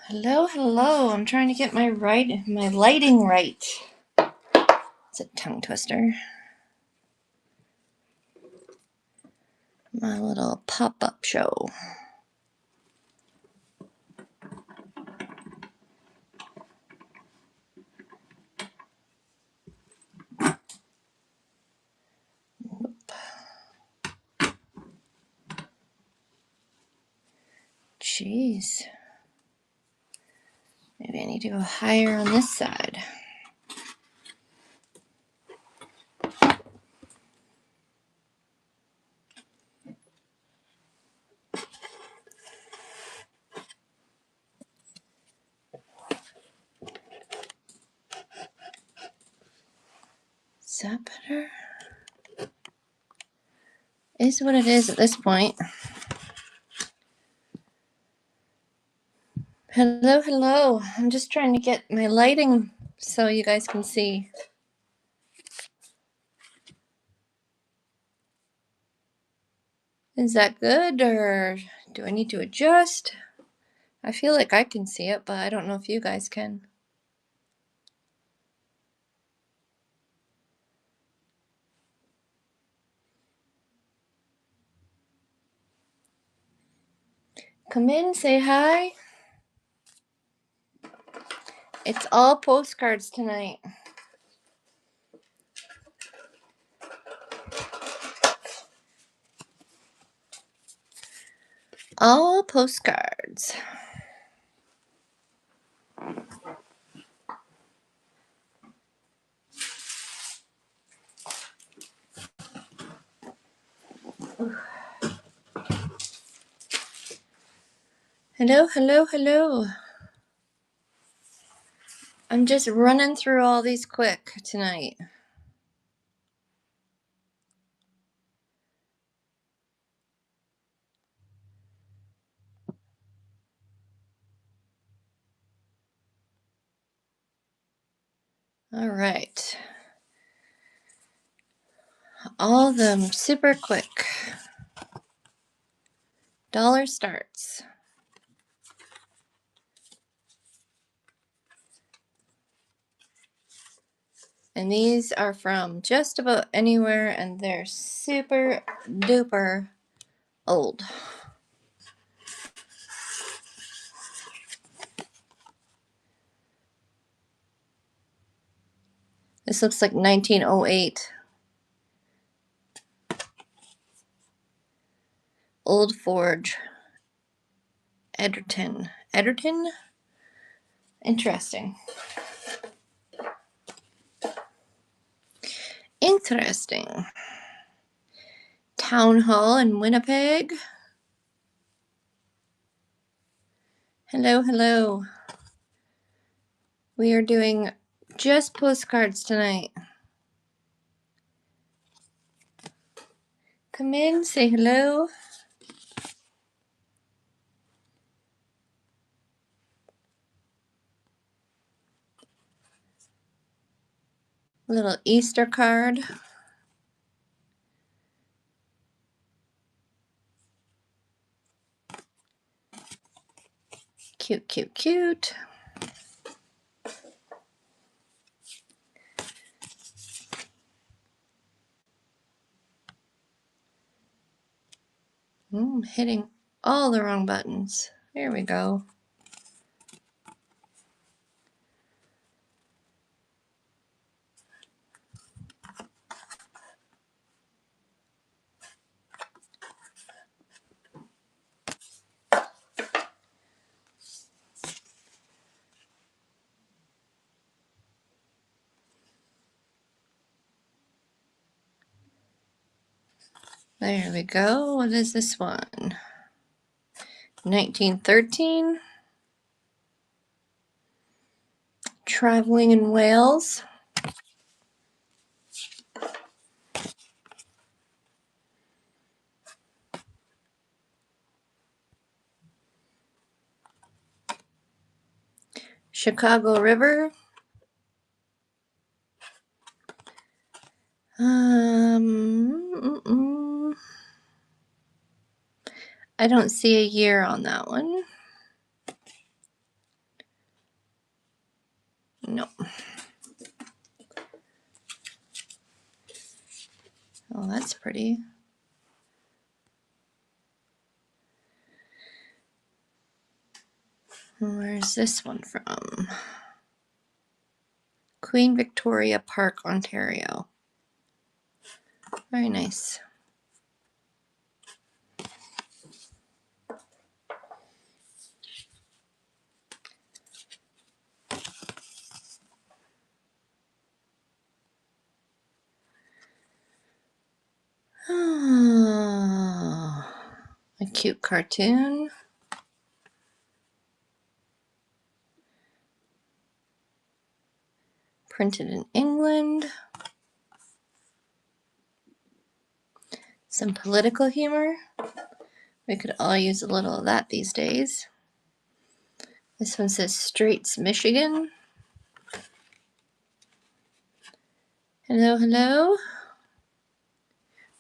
Hello, hello. I'm trying to get my lighting right. It's a tongue twister. My little pop-up show. Jeez. Maybe I need to go higher on this side. Is that better? Is what it is at this point. Hello, hello. I'm just trying to get my lighting so you guys can see. Is that good, or do I need to adjust? I feel like I can see it, but I don't know if you guys can. Come in, say hi. It's all postcards tonight. All postcards. Hello, hello, hello. I'm just running through all these quick tonight. All right. All of them super quick. Dollar starts. And these are from just about anywhere, and they're super duper old. This looks like 1908. Old Forge. Edgerton. Edgerton? Interesting. Interesting. Town Hall in Winnipeg. Hello, hello. We are doing just postcards tonight. Come in, say hello. Little Easter card. Cute, cute, cute. Hitting all the wrong buttons. There we go. There we go. What is this one? 1913. Traveling in Wales. Chicago River. I don't see a year on that one. No. Oh, that's pretty. Where's this one from? Queen Victoria Park, Ontario. Very nice. Oh, a cute cartoon. Printed in England. Some political humor. We could all use a little of that these days. This one says Straits, Michigan. Hello, hello.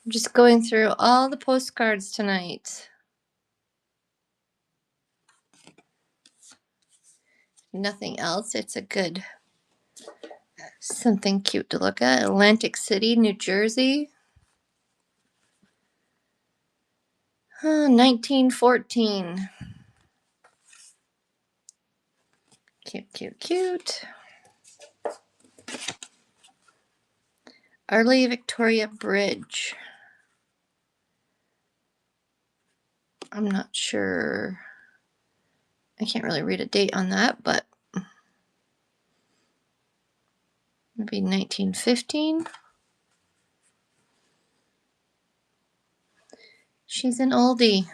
I'm just going through all the postcards tonight. Nothing else. It's a good, something cute to look at. Atlantic City, New Jersey. Oh, 1914. Cute, cute, cute. Early Victoria Bridge. I'm not sure. I can't really read a date on that, but maybe 1915. She's an oldie.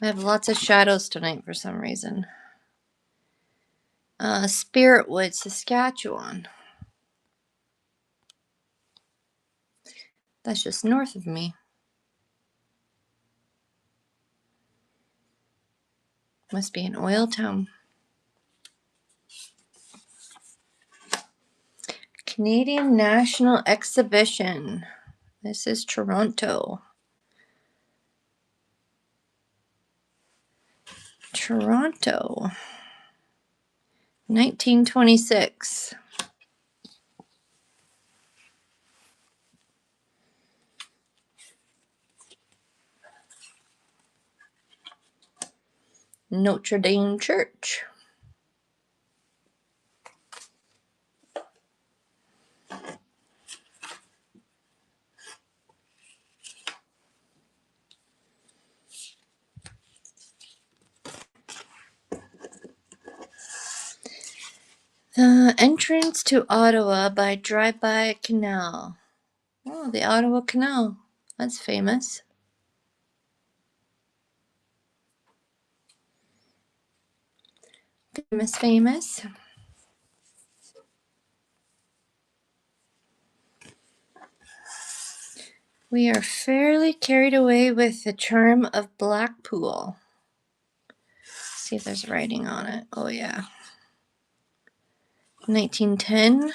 I have lots of shadows tonight for some reason. Spiritwood, Saskatchewan. That's just north of me. Must be an oil town. Canadian National Exhibition. This is Toronto. Toronto. 1926. Notre Dame Church. The entrance to Ottawa by Drive-By Canal. Oh, the Ottawa Canal. That's famous. Famous, famous. We are fairly carried away with the charm of Blackpool. Let's see if there's writing on it. Oh, yeah. 1910.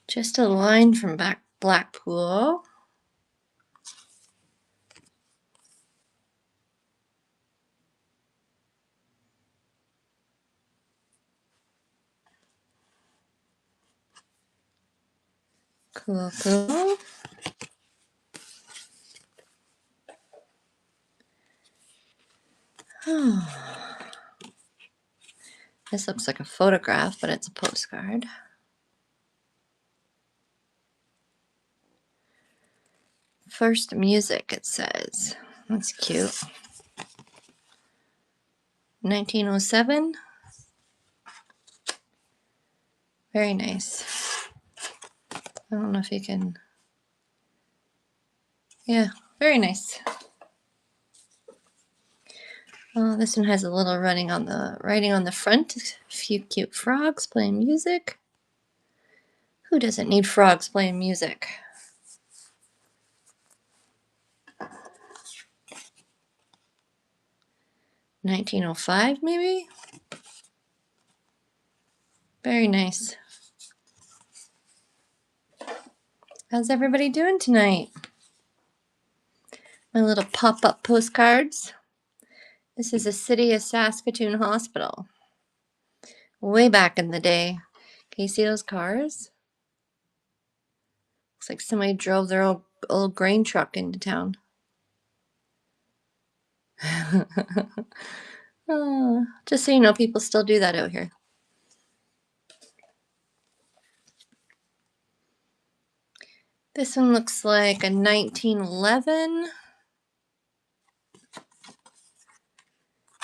Just a line from Blackpool. Cool, cool. This looks like a photograph, but it's a postcard. First music, it says. That's cute. 1907. Very nice. I don't know if you can. Yeah, very nice. Oh, this one has a little writing on the front. A few cute frogs playing music. Who doesn't need frogs playing music? 1905 maybe? Very nice. How's everybody doing tonight? My little pop-up postcards. This is the City of Saskatoon Hospital. Way back in the day. Can you see those cars? Looks like somebody drove their old grain truck into town. Oh, just so you know, people still do that out here. This one looks like a 1911.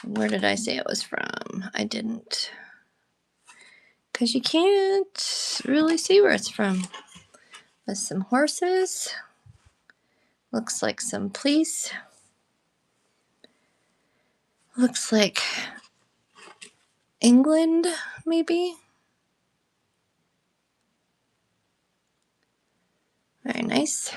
Where did I say it was from? I didn't. Because you can't really see where it's from. With some horses. Looks like some police. Looks like England, maybe. Very nice.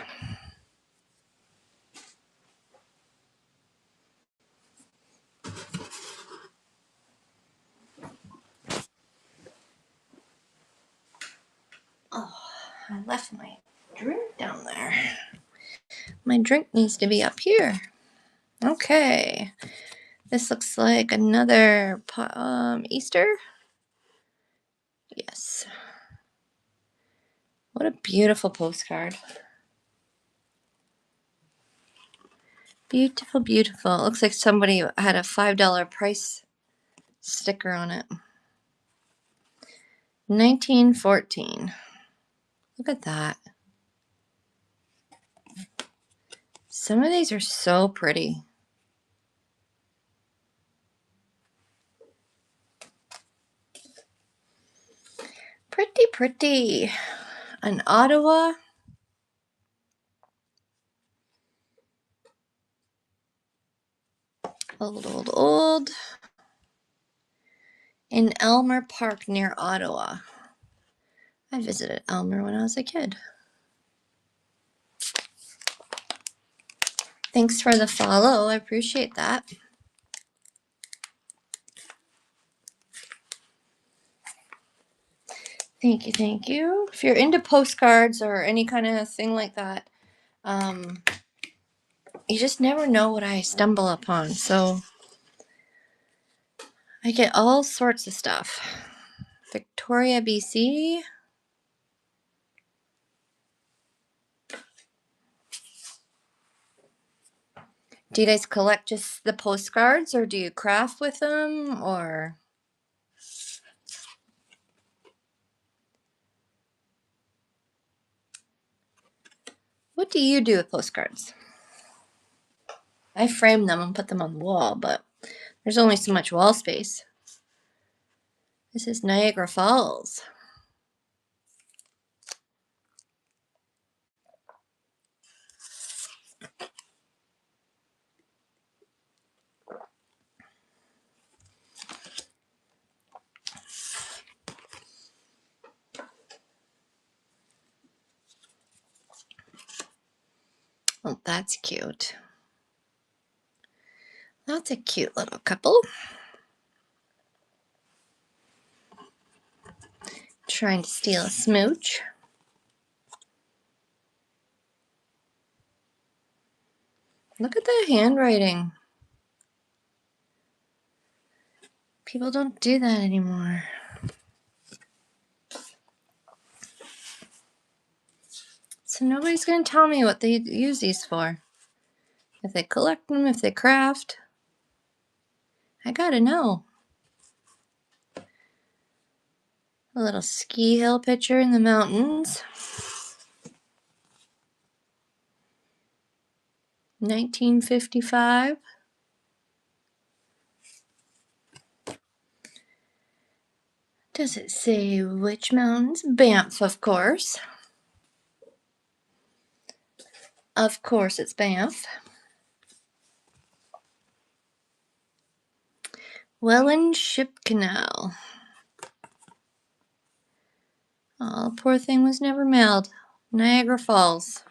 Oh, I left my drink down there. My drink needs to be up here. Okay. This looks like another Easter. Yes. What a beautiful postcard. Beautiful, beautiful. It looks like somebody had a $5 price sticker on it. 1914. Look at that. Some of these are so pretty. Pretty, pretty. An Ottawa. Old, old, old. In Elmer Park near Ottawa. I visited Elmer when I was a kid. Thanks for the follow. I appreciate that. Thank you, thank you. If you're into postcards or any kind of thing like that, you just never know what I stumble upon. So I get all sorts of stuff. Victoria, BC. Do you guys collect just the postcards or do you craft with them or? What do you do with postcards? I frame them and put them on the wall, but there's only so much wall space. This is Niagara Falls. Oh, that's cute. That's a cute little couple. Trying to steal a smooch. Look at the handwriting. People don't do that anymore. So nobody's going to tell me what they use these for. If they collect them, if they craft. I gotta know. A little ski hill picture in the mountains. 1955. Does it say which mountains? Banff, of course. Of course it's Banff. Welland Ship Canal. Oh, poor thing was never mailed. Niagara Falls.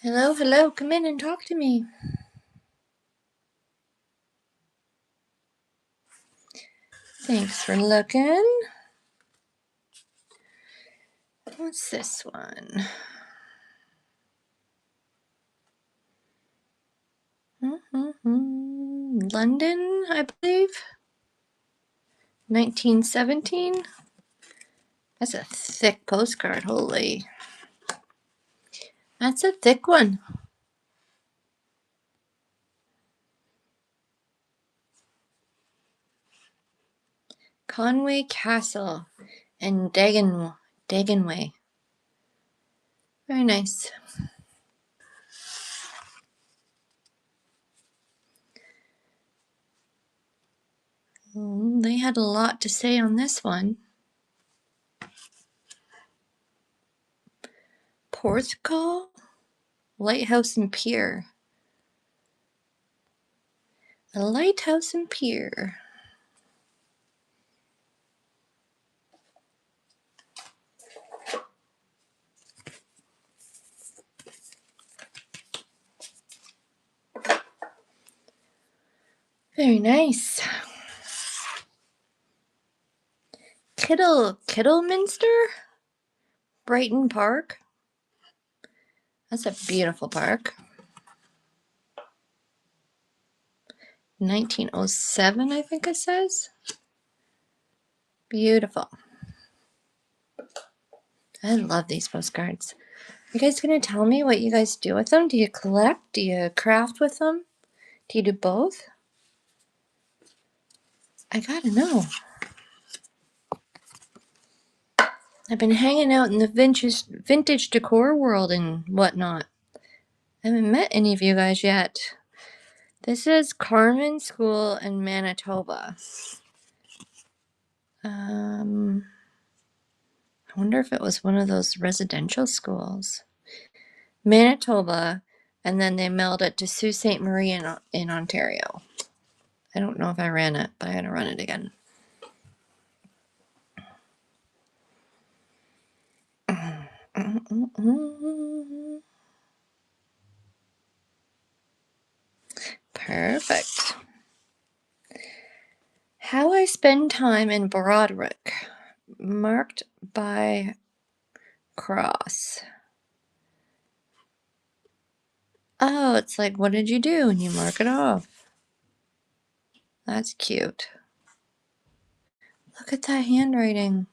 Hello, hello, come in and talk to me. Thanks for looking. What's this one? London, I believe. 1917. That's a thick postcard, holy. That's a thick one. Conway Castle and Dagenway. Very nice. They had a lot to say on this one. Porthcawl, Lighthouse and Pier. A lighthouse and pier. Very nice. Kittleminster? Brighton Park. That's a beautiful park. 1907, I think it says. Beautiful. I love these postcards. Are you guys going to tell me what you guys do with them? Do you collect? Do you craft with them? Do you do both? I gotta know. I've been hanging out in the vintage decor world and whatnot. I haven't met any of you guys yet. This is Carmen School in Manitoba. I wonder if it was one of those residential schools. Manitoba, and then they mailed it to Sault Ste. Marie in Ontario. I don't know if I ran it, but I had to run it again. Perfect. How I spend time in Broderick, marked by cross. Oh, it's like, what did you do? And you mark it off. That's cute. Look at that handwriting.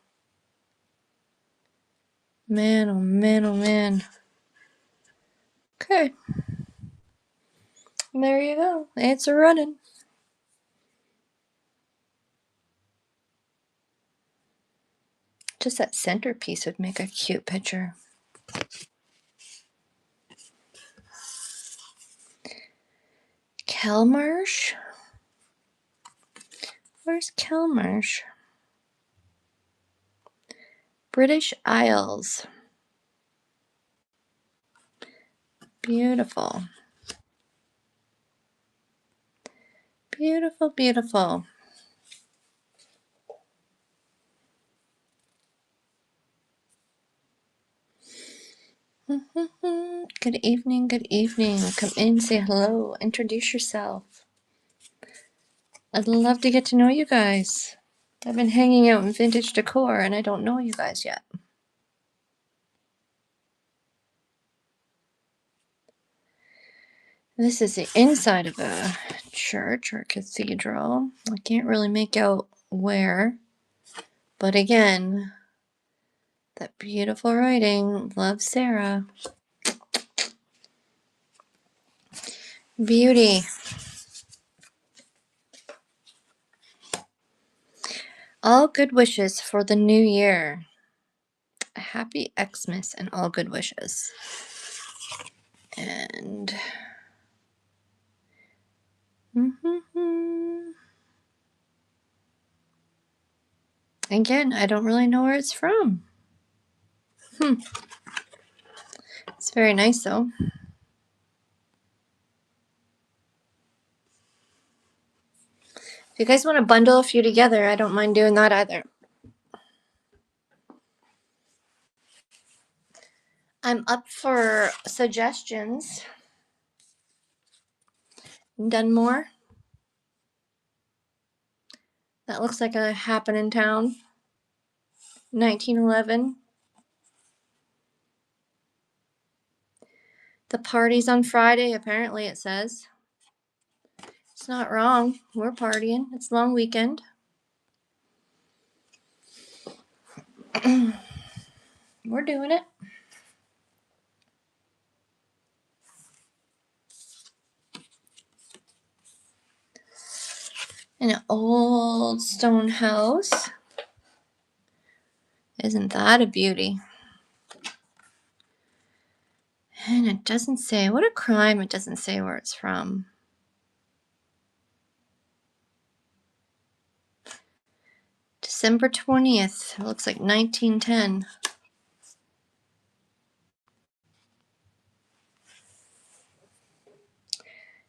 Man, oh man, oh man. Okay. There you go. It's a running. Just that centerpiece would make a cute picture. Kelmarsh? Where's Kelmarsh? British Isles. Beautiful. Beautiful, beautiful. Good evening, good evening. Come in, say hello, introduce yourself. I'd love to get to know you guys. I've been hanging out in vintage decor and I don't know you guys yet. This is the inside of a church or cathedral. I can't really make out where, but again, that beautiful writing. Love, Sarah. Beauty. All good wishes for the new year. A happy Xmas and all good wishes. And again, I don't really know where it's from. It's very nice though. If you guys want to bundle a few together, I don't mind doing that either. I'm up for suggestions. Dunmore. That looks like a happening town. 1911. The party's on Friday, apparently it says. It's not wrong. We're partying. It's a long weekend. We're doing it. An old stone house. Isn't that a beauty? And it doesn't say, what a crime, it doesn't say where it's from. December 20th, it looks like 1910.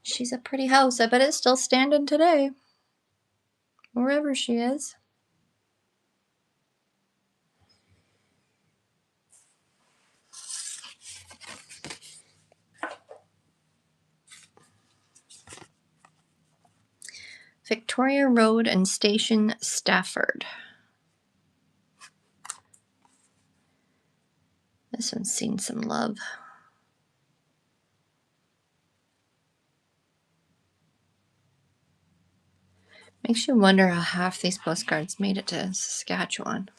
She's a pretty house. I bet it's still standing today. Wherever she is. Victoria Road and Station, Stafford. This one's seen some love. Makes you wonder how half these postcards made it to Saskatchewan.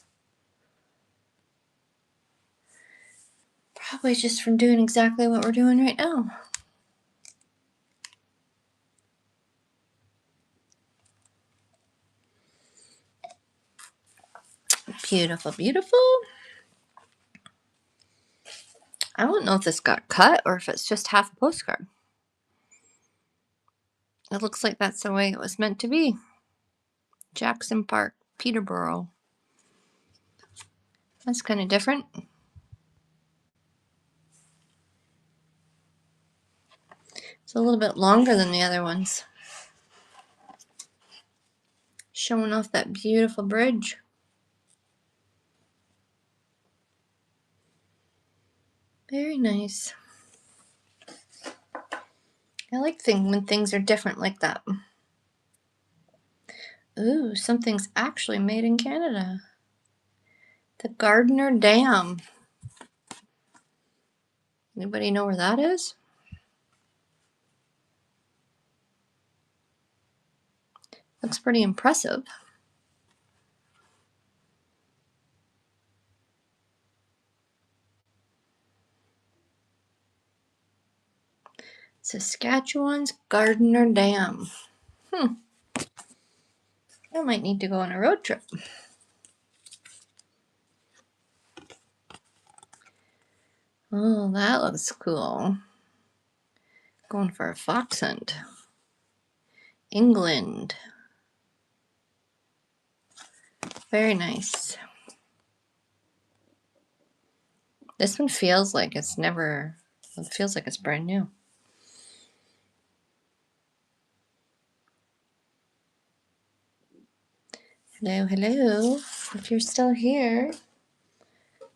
Probably just from doing exactly what we're doing right now. Beautiful, beautiful. I don't know if this got cut or if it's just half a postcard. It looks like that's the way it was meant to be. Jackson Park, Peterborough. That's kind of different. It's a little bit longer than the other ones. Showing off that beautiful bridge. Very nice. I like when things are different like that. Ooh, something's actually made in Canada. The Gardner Dam. Anybody know where that is? Looks pretty impressive. Saskatchewan's Gardner Dam. I might need to go on a road trip. Oh, that looks cool. Going for a fox hunt. England. Very nice. This one feels like it feels like it's brand new. Hello, hello. If you're still here,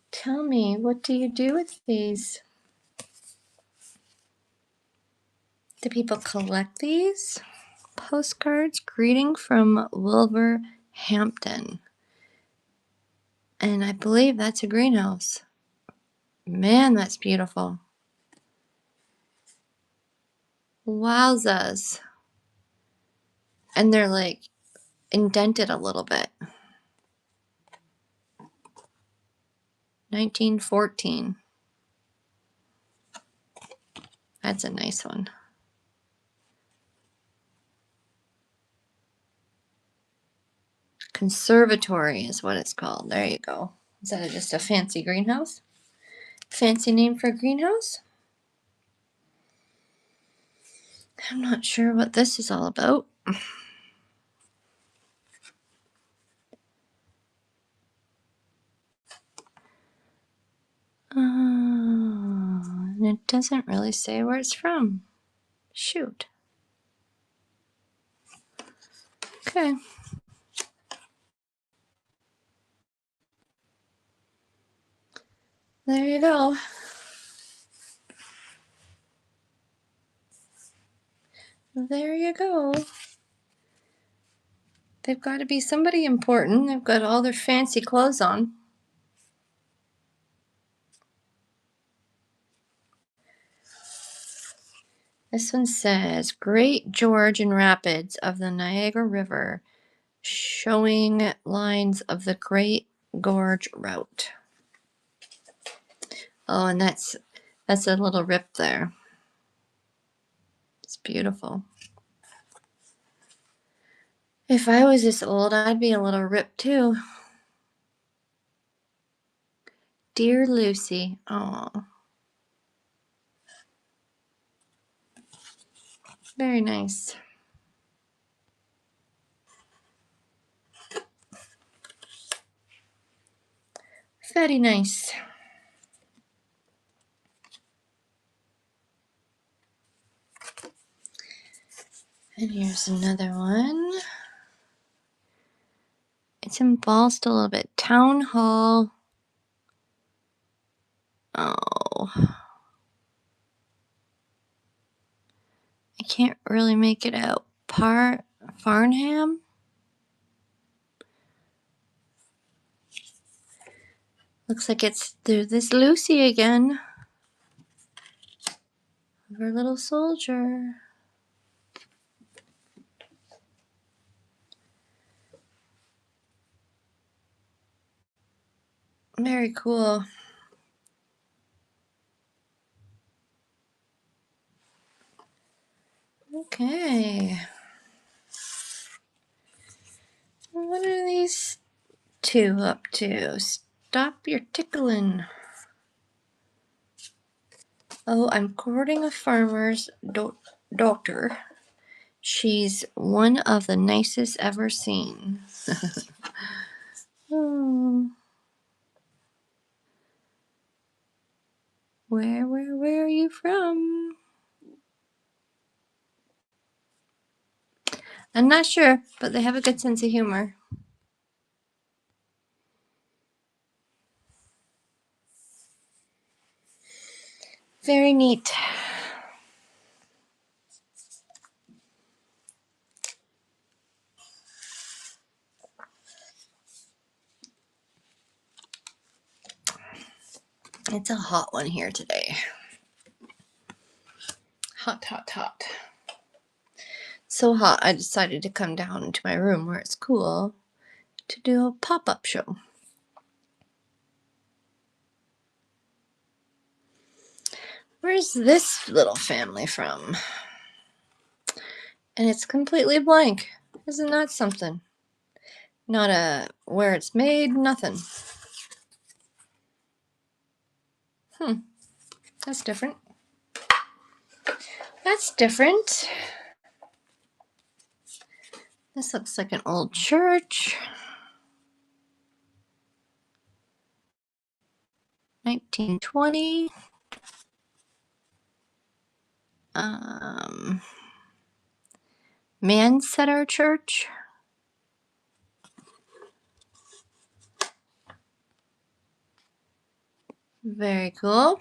tell me, what do you do with these? Do people collect these? Postcards, greeting from Wolverhampton. And I believe that's a greenhouse. Man, that's beautiful. Wowzas. And they're like indented a little bit. 1914. That's a nice one. Conservatory is what it's called. There you go. Is that just a fancy greenhouse? Fancy name for a greenhouse? I'm not sure what this is all about. And it doesn't really say where it's from. Shoot. Okay. There you go. There you go. They've got to be somebody important. They've got all their fancy clothes on. This one says, Great George and Rapids of the Niagara River, showing lines of the Great Gorge Route. Oh, and that's a little rip there. It's beautiful. If I was this old, I'd be a little ripped too. Dear Lucy. Oh, very nice. Very nice. And here's another one. It's embossed a little bit. Town Hall. Oh. I can't really make it out. Farnham? Looks like it's this Lucy again. Her little soldier. Very cool. Okay. What are these two up to? Stop your tickling. Oh, I'm courting a farmer's daughter. She's one of the nicest ever seen. Oh. Where are you from? I'm not sure, but they have a good sense of humor. Very neat. It's a hot one here today. Hot, hot, hot. So hot, I decided to come down into my room where it's cool to do a pop-up show. Where's this little family from? And it's completely blank. Isn't that something? Not a where it's made, nothing. That's different. That's different. This looks like an old church. 1920. Mansetter Church. Very cool.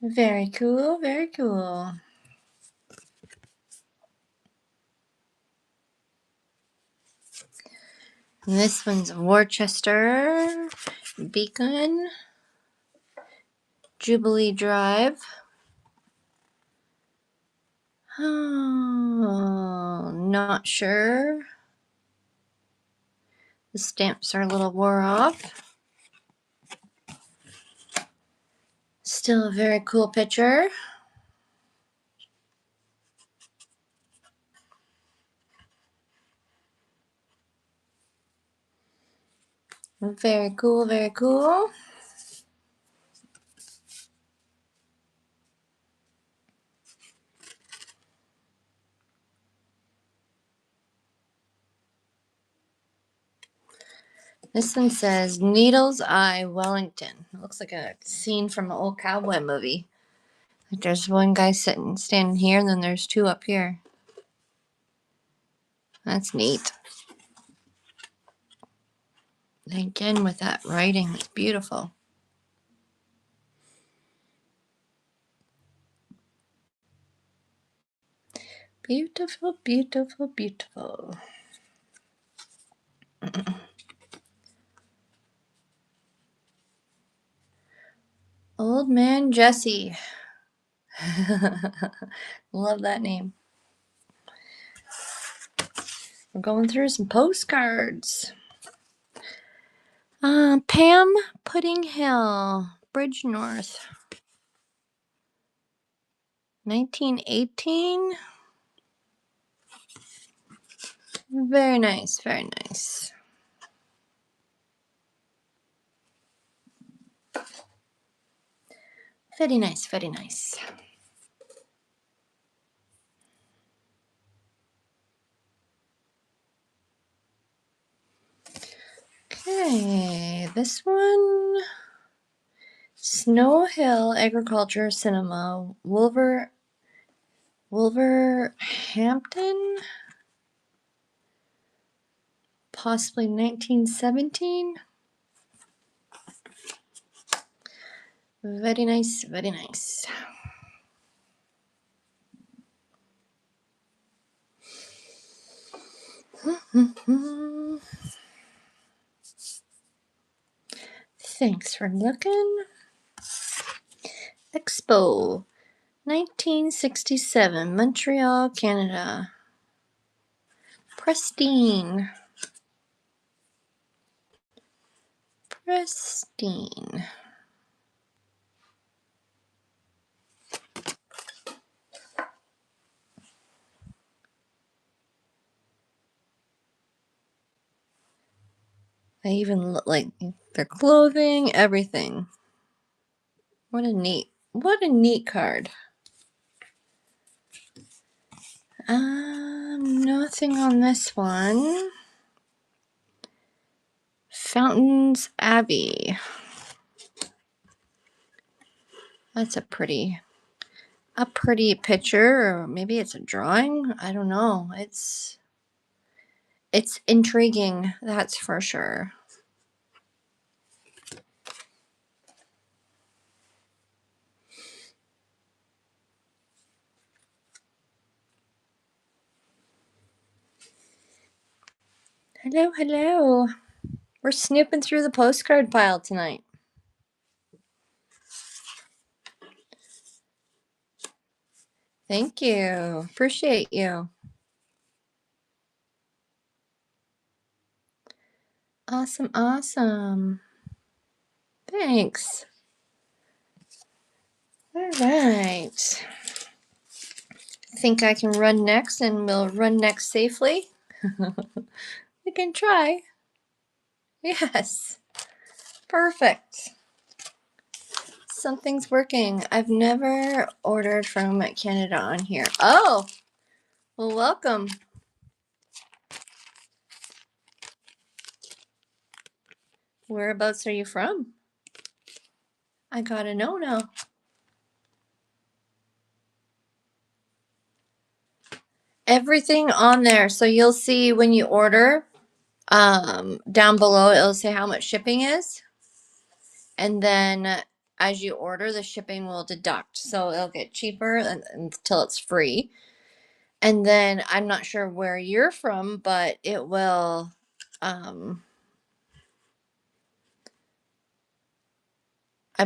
Very cool, very cool. And this one's Worcester, Beacon, Jubilee Drive. Oh, not sure. The stamps are a little wore off. Still a very cool picture. Very cool, very cool. This one says Needles Eye, Wellington. It looks like a scene from an old cowboy movie. Like there's one guy standing here, and then there's two up here. That's neat. Again, with that writing, it's beautiful. Beautiful, beautiful, beautiful. Old Man Jesse. Love that name. We're going through some postcards. Pam Pudding Hill, Bridgenorth. 1918. Very nice, very nice. Very nice, very nice. Okay, this one. Snow Hill Agriculture Cinema, Wolverhampton, possibly 1917. Very nice, very nice. Thanks for looking. Expo, 1967, Montreal, Canada. Pristine. Pristine. I even look like their clothing, everything. What a neat card. Nothing on this one. Fountains Abbey. That's a pretty picture, or maybe it's a drawing. I don't know. It's intriguing, that's for sure. Hello, hello. We're snooping through the postcard pile tonight. Thank you. Appreciate you. Awesome, awesome. Thanks. All right. Think I can run next and we'll run next safely? We can try. Yes. Perfect. Something's working. I've never ordered from Canada on here. Oh, well, welcome. Whereabouts are you from? I gotta know now. Everything on there. So you'll see when you order, down below, it'll say how much shipping is. And then as you order, the shipping will deduct. So it'll get cheaper until it's free. And then I'm not sure where you're from, but it will, I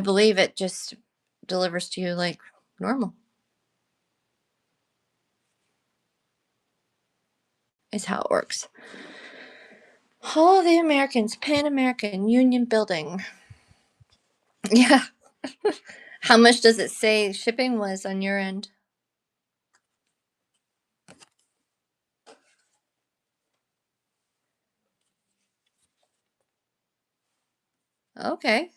believe it just delivers to you like normal. Is how it works. Hall of the Americans, Pan American Union Building. Yeah. How much does it say shipping was on your end? Okay.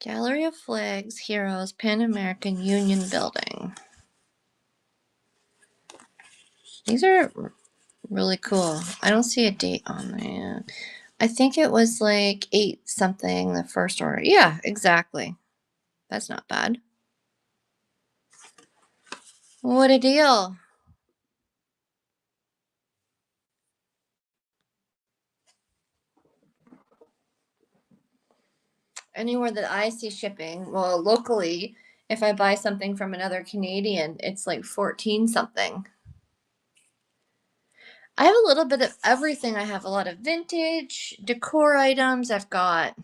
Gallery of Flags, Heroes, Pan American Union Building. These are really cool. I don't see a date on there. I think it was like 8 something the first order. Yeah, exactly. That's not bad. What a deal. Anywhere that I see shipping, well, locally, If I buy something from another Canadian, it's like 14 something. I have a little bit of everything. I have a lot of vintage decor items. I've got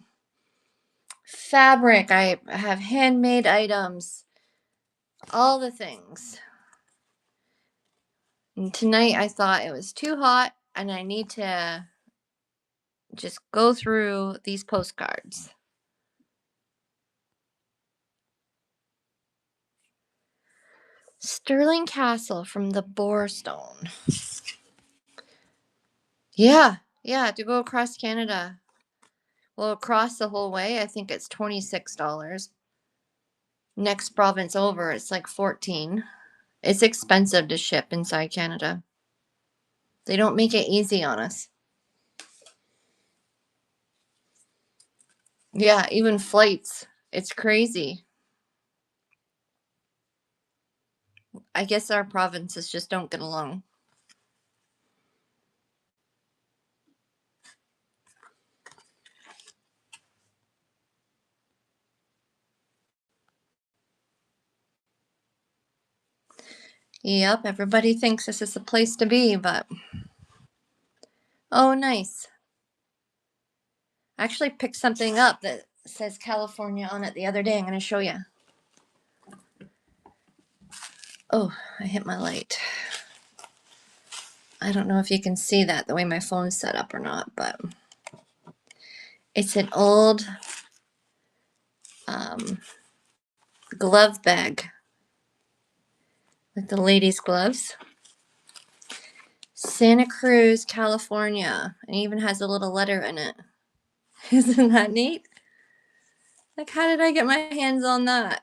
fabric. I have handmade items. All the things. And tonight I thought it was too hot and I need to just go through these postcards. Stirling Castle from the Boarstone. Yeah, to go across Canada. Well, across the whole way, I think it's $26. Next province over, it's like 14. It's expensive to ship inside Canada. They don't make it easy on us. Yeah, even flights. It's crazy. I guess our provinces just don't get along. Yep, everybody thinks this is the place to be, but... Oh, nice. I actually picked something up that says California on it the other day. I'm going to show you. Oh, I hit my light. I don't know if you can see that the way my phone's set up or not, but it's an old glove bag, like the ladies' gloves. Santa Cruz, California. It even has a little letter in it. Isn't that neat? Like, how did I get my hands on that?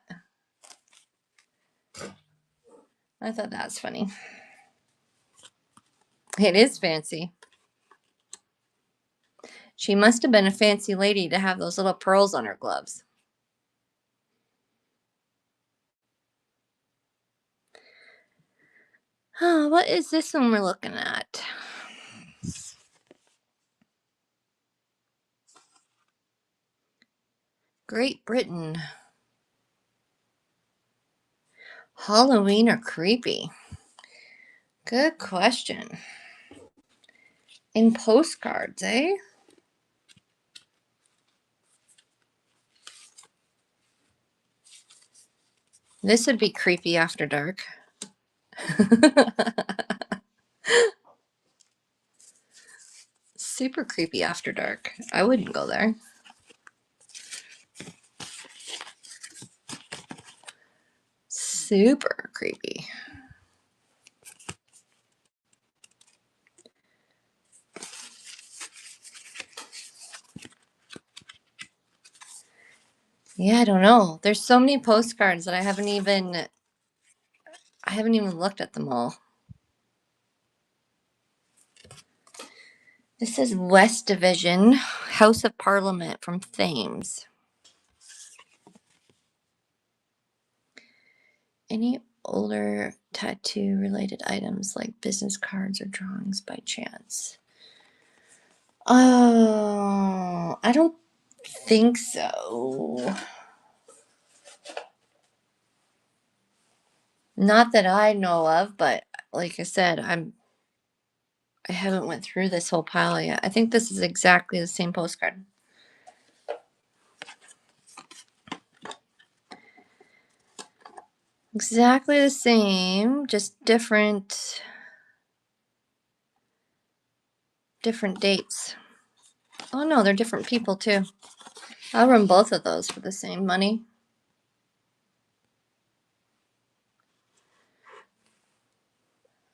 I thought that was funny. It is fancy. She must have been a fancy lady to have those little pearls on her gloves. Oh, what is this one we're looking at? Great Britain. Halloween or creepy? Good question. In postcards, eh? This would be creepy after dark. Super creepy after dark. I wouldn't go there. Super creepy. Yeah, I don't know. There's so many postcards that I haven't even looked at them all. This is West Division, House of Parliament from Thames. Any older tattoo related items like business cards or drawings by chance? Oh, I don't think so. Not that I know of, but like I said, I haven't went through this whole pile yet. I think this is exactly the same postcard. Exactly the same, just different dates. Oh no, they're different people too. I'll run both of those for the same money.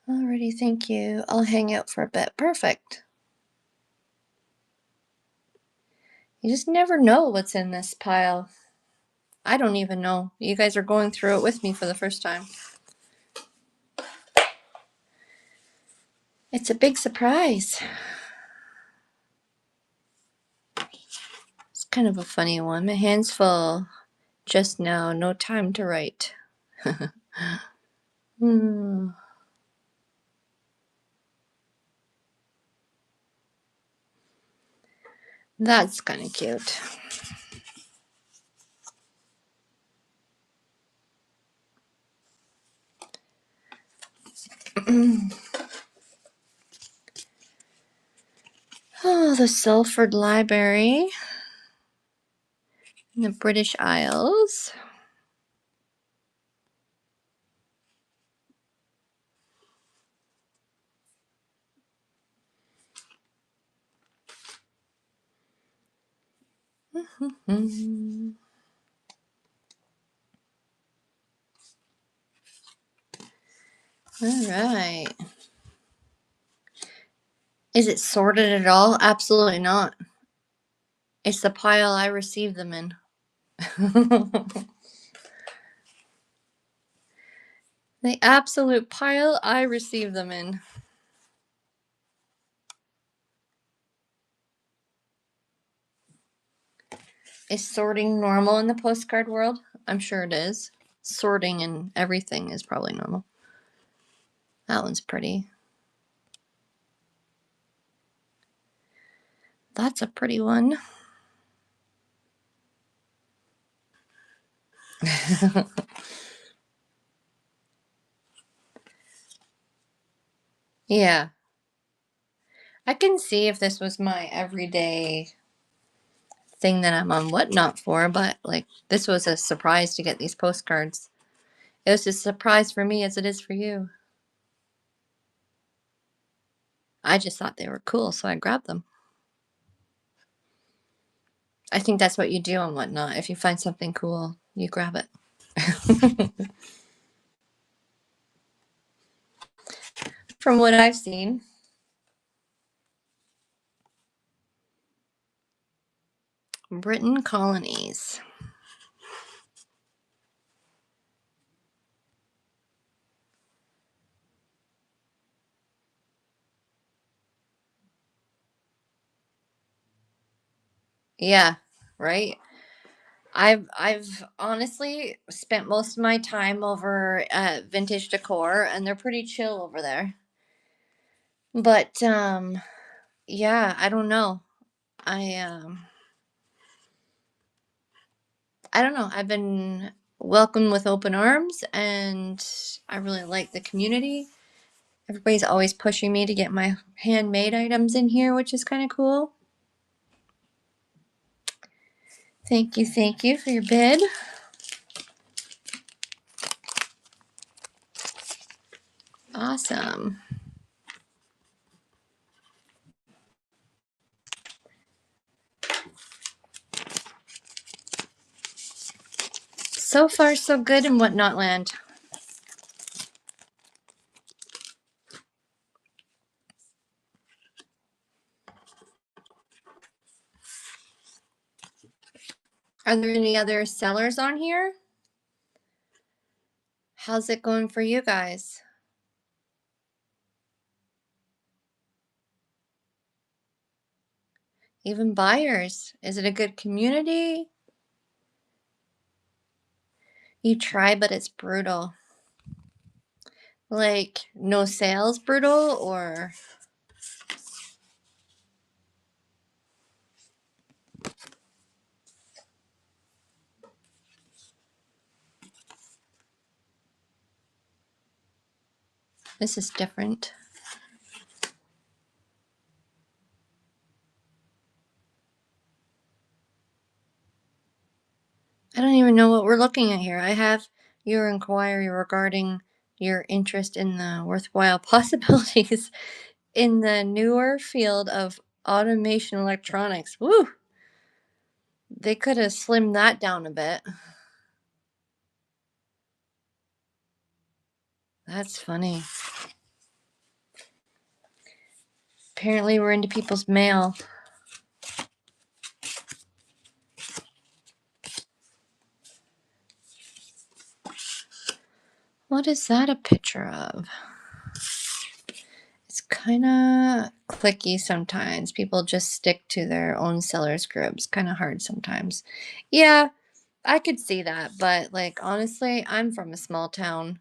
Alrighty, thank you. I'll hang out for a bit. Perfect. You just never know what's in this pile. I don't even know. You guys are going through it with me for the first time. It's a big surprise. It's kind of a funny one. My hand's full just now. No time to write. That's kind of cute. Oh, the Salford Library in the British Isles. All right. Is it sorted at all? Absolutely not. It's the pile I received them in. The absolute pile I received them in. Is sorting normal in the postcard world? I'm sure it is. Sorting and everything is probably normal. That one's pretty. That's a pretty one. Yeah. I can see if this was my everyday thing that I'm on Whatnot for, but like this was a surprise to get these postcards. It was a surprise for me as it is for you. I just thought they were cool, so I grabbed them. I think that's what you do on Whatnot. If you find something cool, you grab it. From what I've seen. Britain colonies. Yeah, right? I've honestly spent most of my time over at Vintage Decor, and they're pretty chill over there. But yeah, I don't know. I I don't know. I've been welcomed with open arms, and I really like the community. Everybody's always pushing me to get my handmade items in here, which is kind of cool. Thank you for your bid. Awesome. So far, so good in Whatnot Land. Are there any other sellers on here? How's it going for you guys? Even buyers? Is it a good community? You try, but it's brutal. Like, no sales brutal, or? This is different. I don't even know what we're looking at here. I have your inquiry regarding your interest in the worthwhile possibilities in the newer field of automation electronics. Woo! They could have slimmed that down a bit. That's funny. Apparently, we're into people's mail. What is that a picture of? It's kind of clicky sometimes. People just stick to their own sellers groups. Kind of hard sometimes. Yeah, I could see that, but like honestly, I'm from a small town.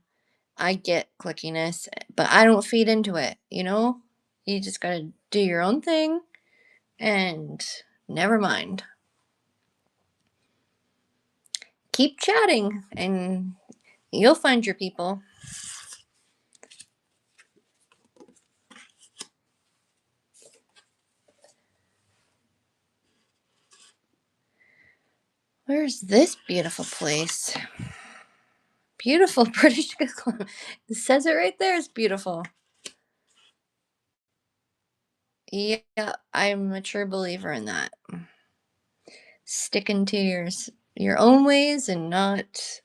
I get clickiness, but I don't feed into it, you know? You just got to do your own thing and never mind. Keep chatting and you'll find your people. Where's this beautiful place? Beautiful British Columbia. It says it right there. It's beautiful. Yeah, I'm a true believer in that. Sticking to your own ways and not.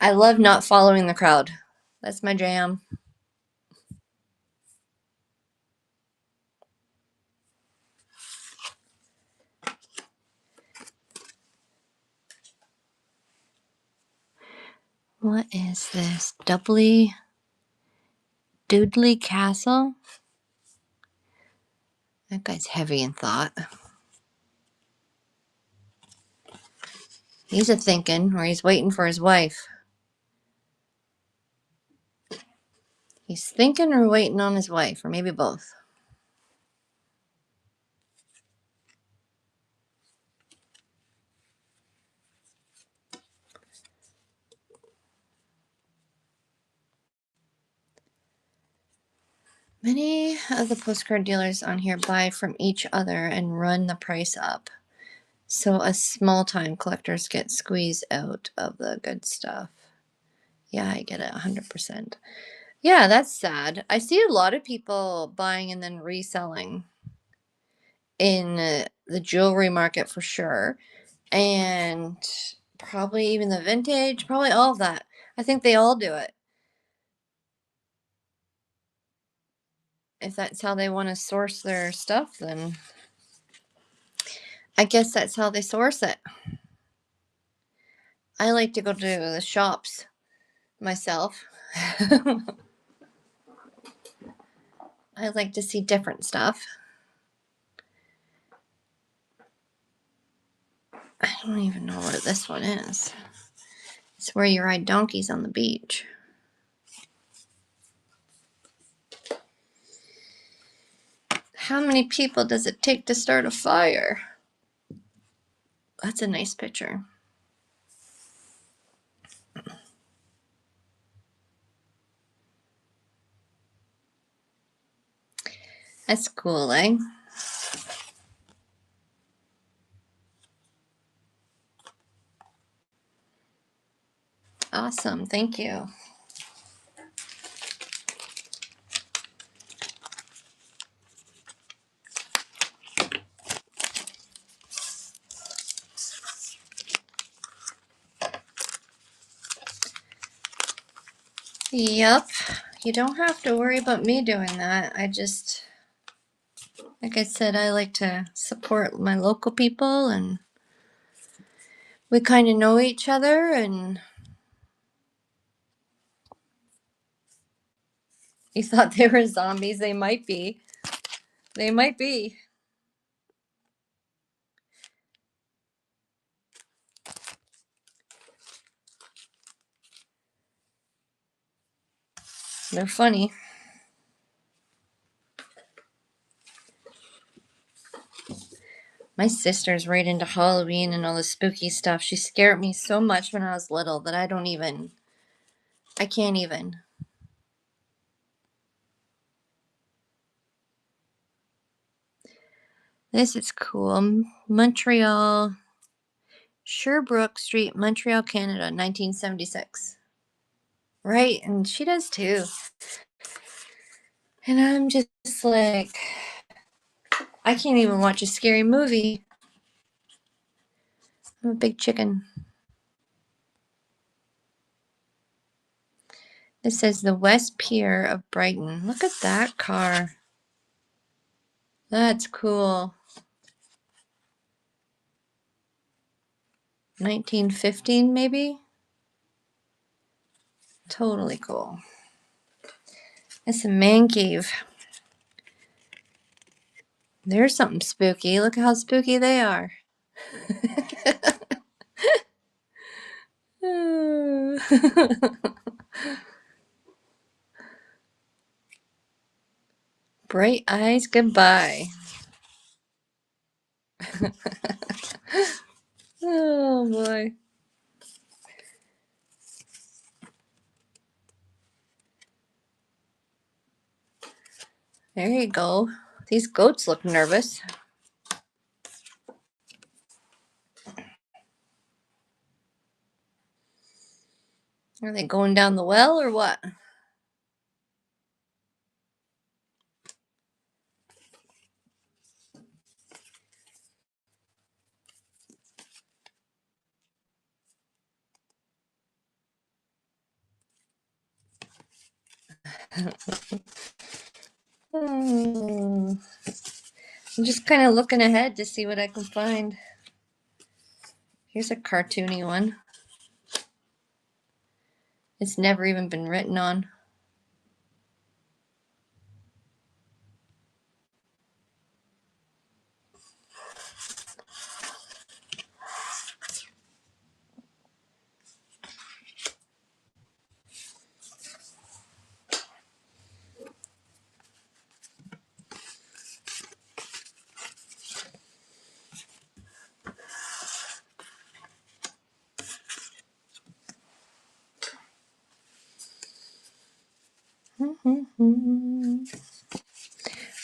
I love not following the crowd. That's my jam. What is this? Doubly Doodley Castle? That guy's heavy in thought. He's a thinking, or he's waiting for his wife. He's thinking or waiting on his wife, or maybe both. Many of the postcard dealers on here buy from each other and run the price up. So us small time collectors get squeezed out of the good stuff. Yeah, I get it 100%. Yeah, that's sad. I see a lot of people buying and then reselling in the jewelry market for sure. And probably even the vintage, probably all of that. I think they all do it. If that's how they want to source their stuff, then I guess that's how they source it. I like to go to the shops myself. I like to see different stuff. I don't even know what this one is. It's where you ride donkeys on the beach. How many people does it take to start a fire? That's a nice picture. That's cool, eh? Awesome, thank you. Yep, you don't have to worry about me doing that. I just, like I said, I like to support my local people, and we kind of know each other, and you thought they were zombies. They might be. They might be. They're funny. My sister's right into Halloween and all the spooky stuff. She scared me so much when I was little that I can't even. This is cool. Montreal, Sherbrooke Street, Montreal, Canada, 1976. Right, and she does too. And I'm just like, I can't even watch a scary movie. I'm a big chicken. This says the West Pier of Brighton. Look at that car. That's cool. 1915 maybe? Totally cool. It's a man cave. There's something spooky. Look how spooky they are. Bright eyes goodbye. Oh boy. There you go. These goats look nervous. Are they going down the well or what? I'm just kind of looking ahead to see what I can find. Here's a cartoony one. It's never even been written on.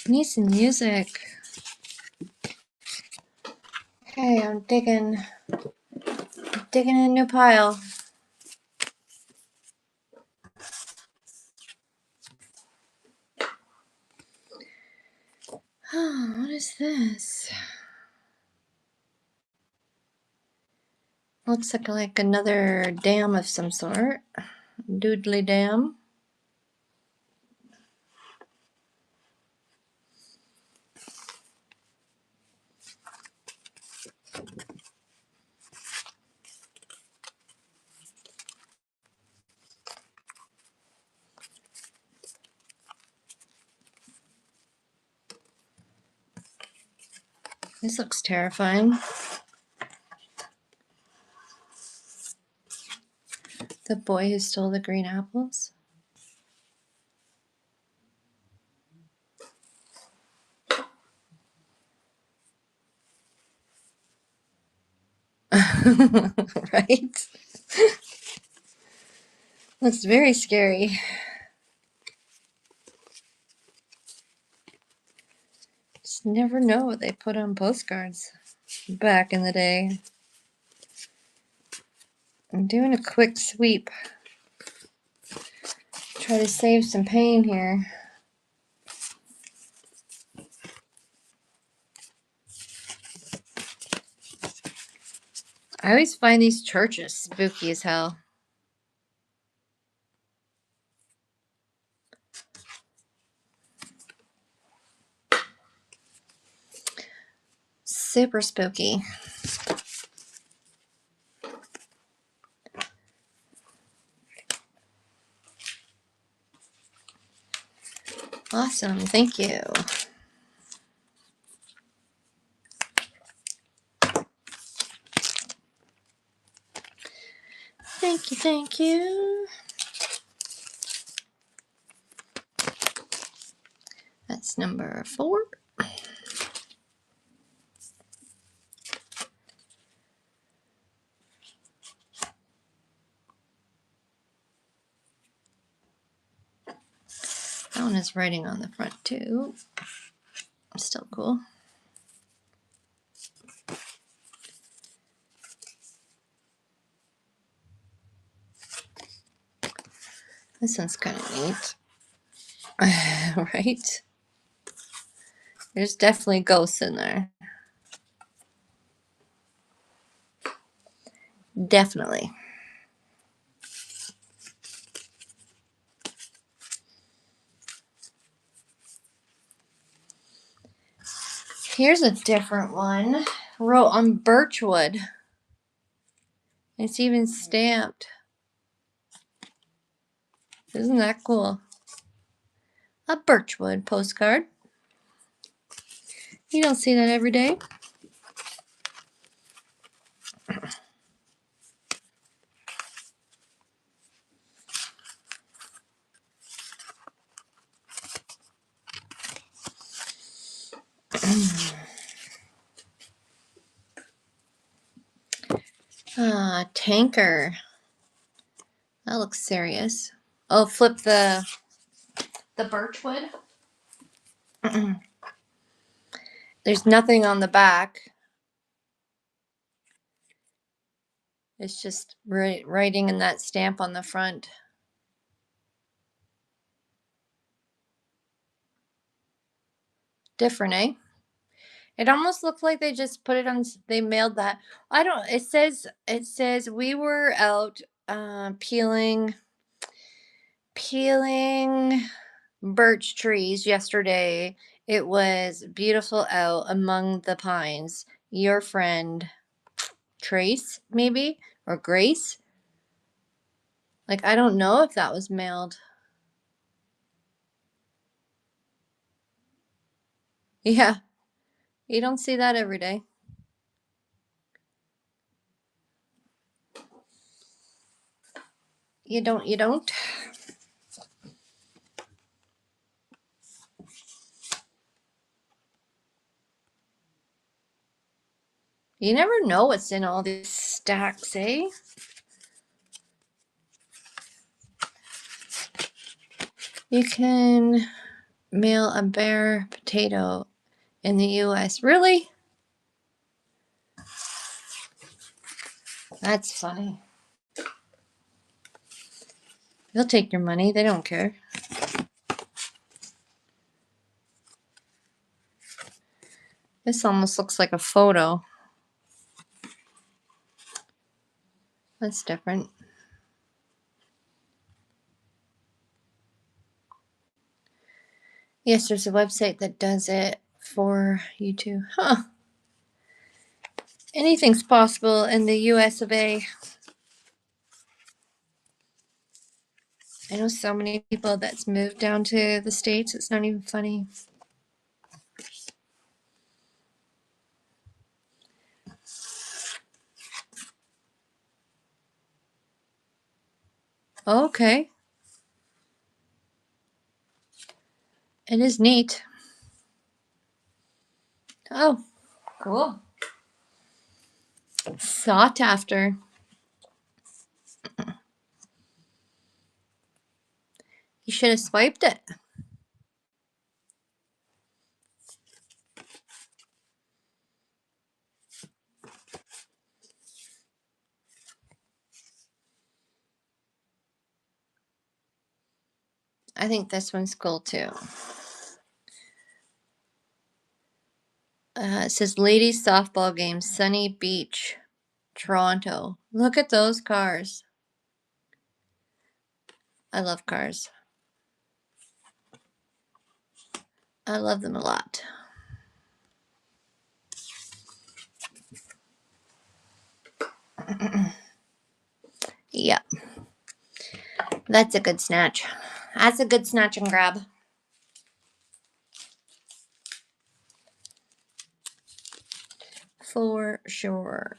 Need some music. Okay, I'm digging a new pile. Oh, what is this? Looks like another dam of some sort. Doodly dam. This looks terrifying. The boy who stole the green apples. Right? Looks very scary. Just never know what they put on postcards back in the day. I'm doing a quick sweep. Try to save some pain here. I always find these churches spooky as hell. Super spooky. Awesome, thank you. Thank you, thank you. That's number 4. That one is writing on the front too. Still cool. This one's kind of neat. Right? There's definitely ghosts in there. Definitely. Here's a different one. Wrote on birchwood. It's even stamped. Isn't that cool? A birchwood postcard. You don't see that every day. Tanker. That looks serious. Oh, flip the birchwood. There's nothing on the back. It's just writing in that stamp on the front. Different, eh? It almost looked like they just put it on. They mailed that. I don't. It says we were out peeling birch trees yesterday. It was beautiful out among the pines. Your friend Trace, maybe, or Grace. Like, I don't know if that was mailed. Yeah, you don't see that every day. You don't. You never know what's in all these stacks, eh? You can mail a bare potato in the US. Really? That's funny. They'll take your money. They don't care. This almost looks like a photo. That's different. Yes, there's a website that does it for you too. Huh. Anything's possible in the US of A. I know so many people that's moved down to the States, it's not even funny. Okay. It is neat. Oh, cool. Sought after. You should have swiped it. I think this one's cool too. It says ladies softball game, Sunny Beach, Toronto. Look at those cars. I love cars. I love them a lot. Yeah. That's a good snatch. That's a good snatch and grab. For sure.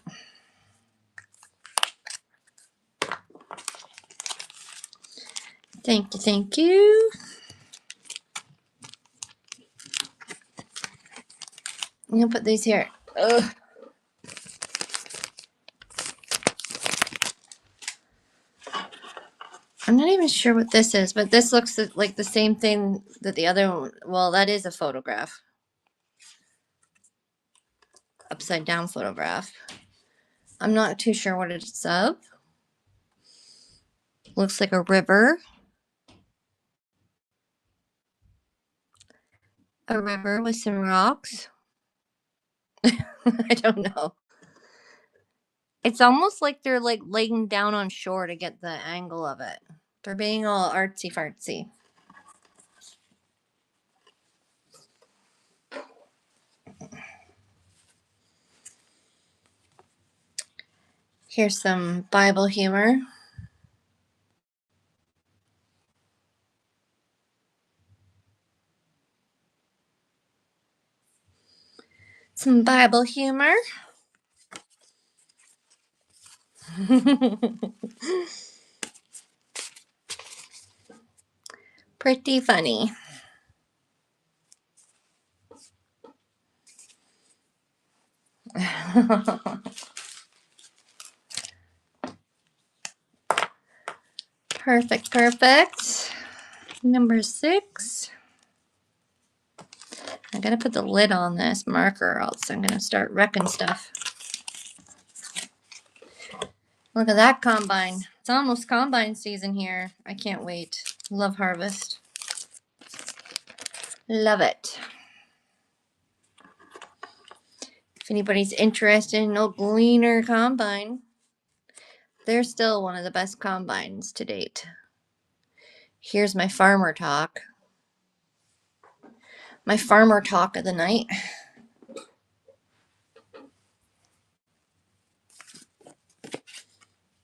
Thank you, thank you. I'm gonna put these here. Ugh. I'm not even sure what this is, but this looks like the same thing that the other one. Well, that is a photograph. Upside down photograph. I'm not too sure what it's of. Looks like a river. A river with some rocks. I don't know. It's almost like they're like laying down on shore to get the angle of it. They're being all artsy fartsy. Here's some Bible humor. Some Bible humor. Pretty funny. Perfect, perfect. Number 6. I gotta put the lid on this marker, or else I'm gonna start wrecking stuff. Look at that combine. It's almost combine season here. I can't wait. Love harvest. Love it. If anybody's interested in old Gleaner combine, they're still one of the best combines to date. Here's my farmer talk. My farmer talk of the night.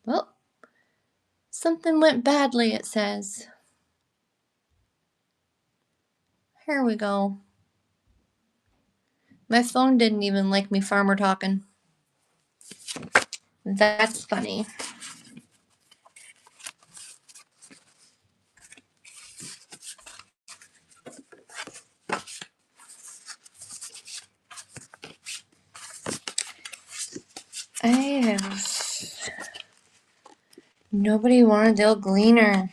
Well, something went badly, it says. Here we go. My phone didn't even like me farmer talking. That's funny. I have... Nobody wanted the old Gleaner.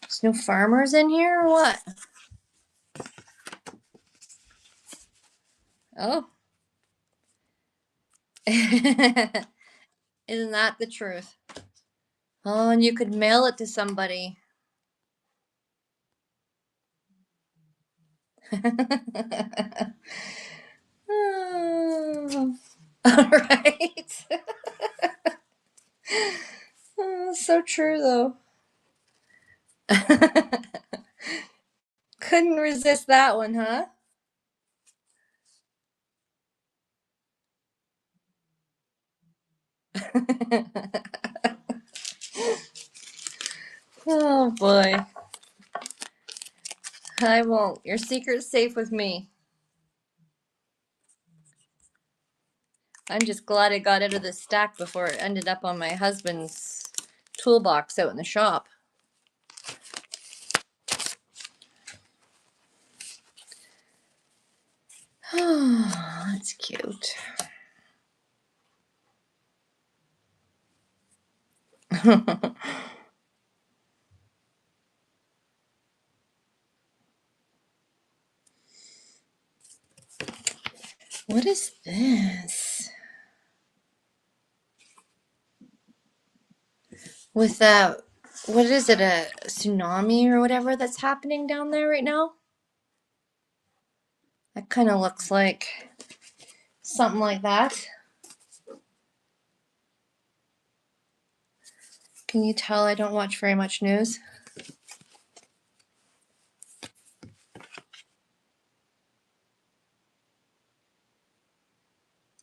There's no farmers in here or what? Oh. Isn't that the truth? Oh, and you could mail it to somebody. Oh. All right. Oh, so true, though. Couldn't resist that one, huh? Oh boy. I won't. Your secret's safe with me. I'm just glad it got out of the stack before it ended up on my husband's toolbox out in the shop. Oh, that's cute. What is this? With that, what is it, a tsunami or whatever that's happening down there right now? That kind of looks like something like that. Can you tell I don't watch very much news?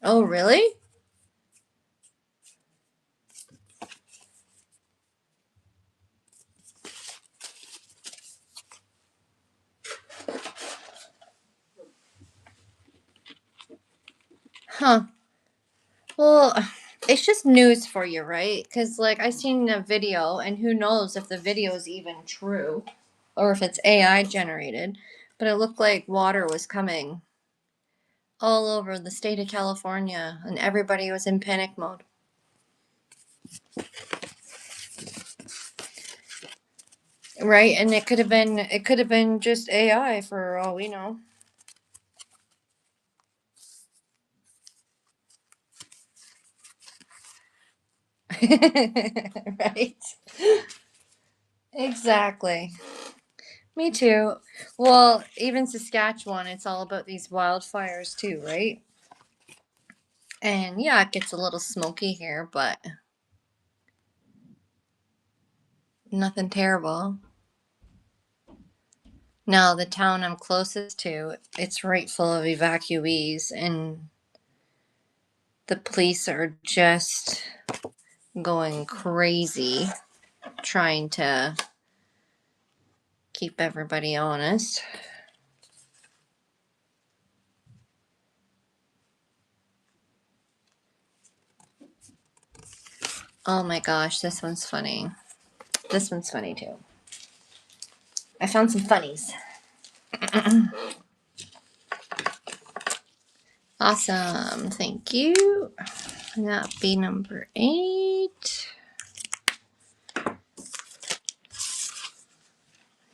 Oh, really? Huh. Well, it's just news for you, right? Because, like, I seen a video, and who knows if the video is even true or if it's AI generated, but it looked like water was coming all over the state of California, and everybody was in panic mode. Right? And it could have been just AI for all we know. Right? Exactly. Me too. Well, even Saskatchewan, it's all about these wildfires too, right? And yeah, it gets a little smoky here, but nothing terrible. Now, the town I'm closest to, it's right full of evacuees, and the police are just going crazy trying to keep everybody honest. Oh my gosh, this one's funny. This one's funny too. I found some funnies. Awesome, thank you. And that'll be number 8.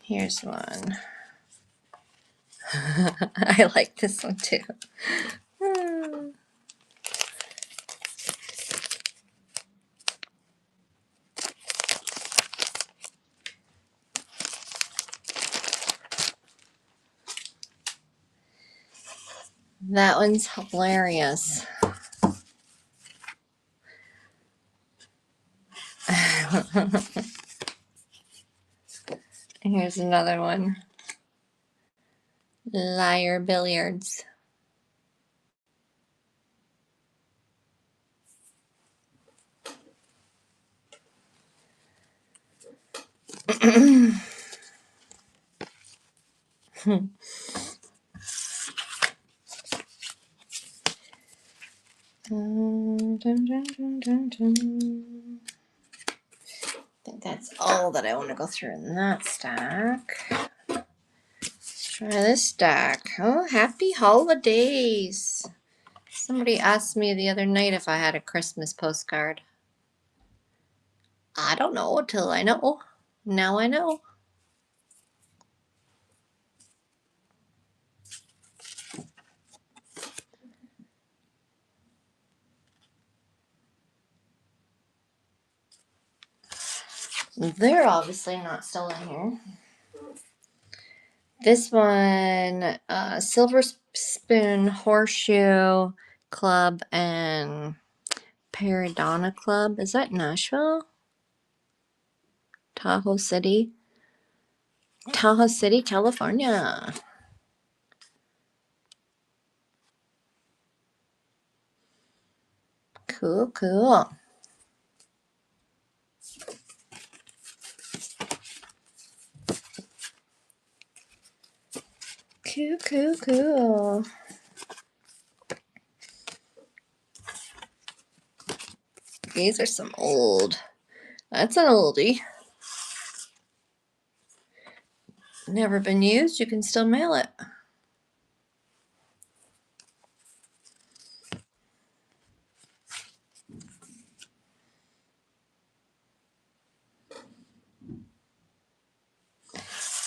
Here's one. I like this one too. That one's hilarious. Here's another one. Liar billiards. Dun, dun, dun, dun, dun. I think that's all that I want to go through in that stack. Let's try this stack. Oh, happy holidays. Somebody asked me the other night if I had a Christmas postcard. I don't know till I know. Now I know. They're obviously not still in here. This one, Silver Spoon Horseshoe Club and Paradonna Club. Is that Nashville? Tahoe City, California. Cool, cool. Cool, cool, cool. These are some old. That's an oldie. Never been used. You can still mail it.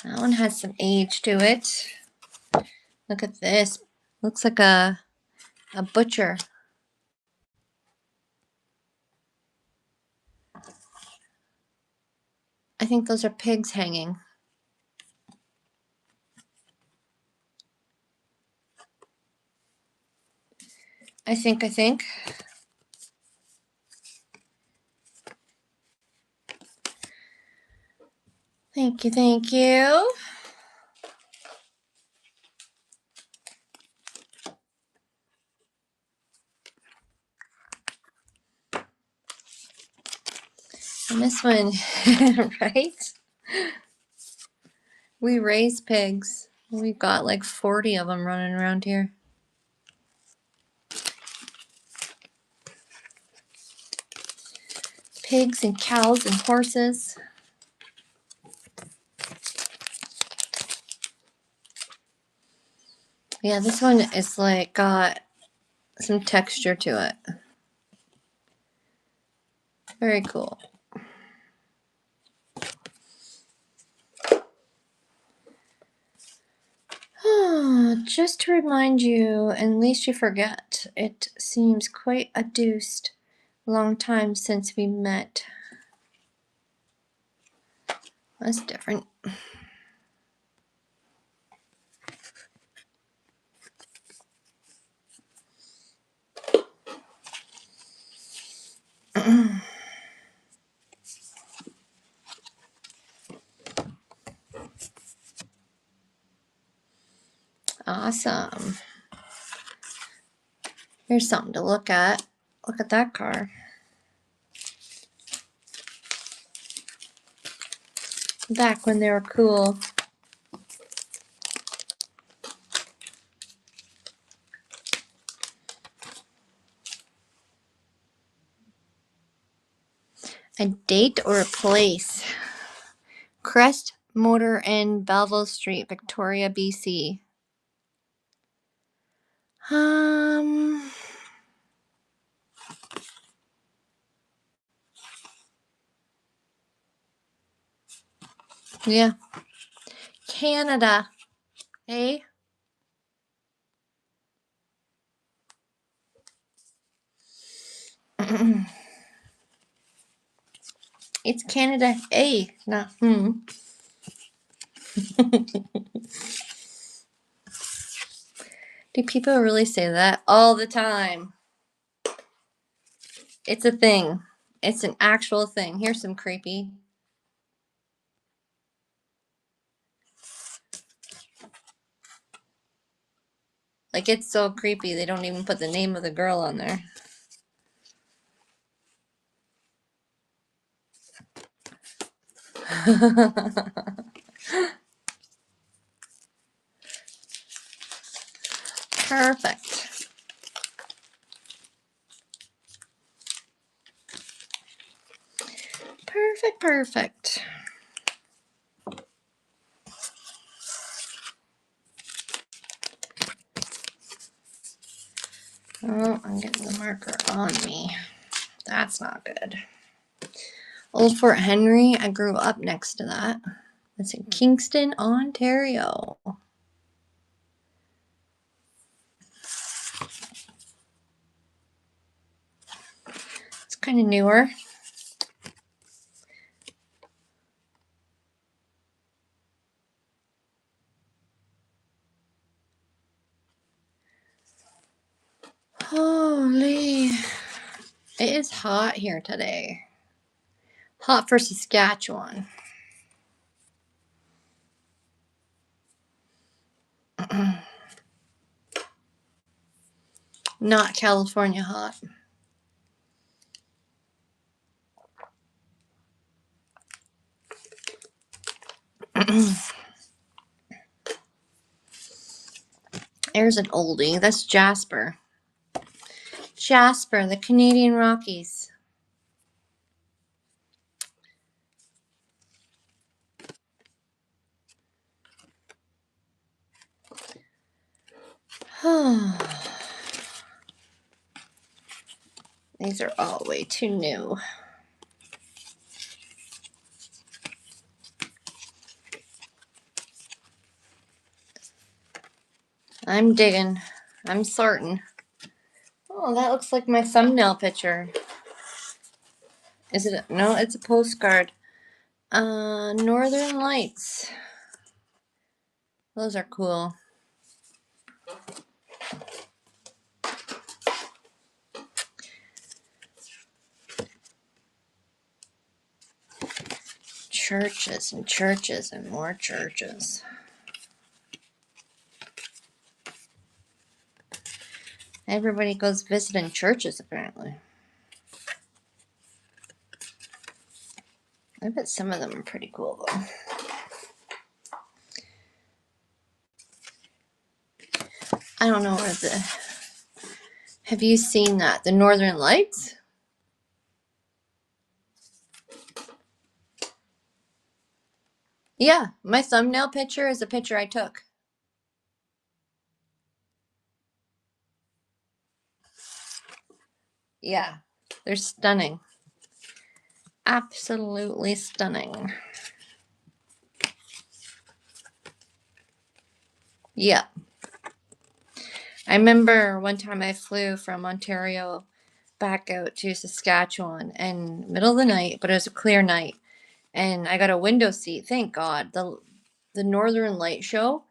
That one has some age to it. Look at this. Looks like a butcher. I think those are pigs hanging. I think. Thank you, thank you. And this one, right? We raise pigs. We've got like 40 of them running around here. Pigs and cows and horses. Yeah, this one is like got some texture to it. Very cool. Just to remind you, in least you forget, it seems quite a deuced long time since we met. That's different. Awesome. Here's something to look at. Look at that car. Back when they were cool. A date or a place? Crest Motor in Belleville Street, Victoria, BC. Yeah. Canada. Eh? It's Canada. A, not Do people really say that? All the time. It's a thing. It's an actual thing. Here's some creepy. Like, it's so creepy, they don't even put the name of the girl on there. Perfect. Perfect, perfect. Oh, I'm getting the marker on me. That's not good. Old Fort Henry, I grew up next to that. It's in Kingston, Ontario. It's kind of newer. Holy. It is hot here today. Hot for Saskatchewan. Not California hot. There's an oldie. That's Jasper. Jasper, the Canadian Rockies. These are all way too new. I'm digging. I'm sorting. Oh, that looks like my thumbnail picture. Is it? No, it's a postcard. Northern Lights. Those are cool. Churches and churches and more churches. Everybody goes visiting churches, apparently. I bet some of them are pretty cool, though. I don't know where the... Have you seen that? The Northern Lights? Yeah, my thumbnail picture is a picture I took. Yeah, they're stunning. Absolutely stunning. Yeah. I remember one time I flew from Ontario back out to Saskatchewan and middle of the night, but it was a clear night, and I got a window seat. Thank God. The Northern Light show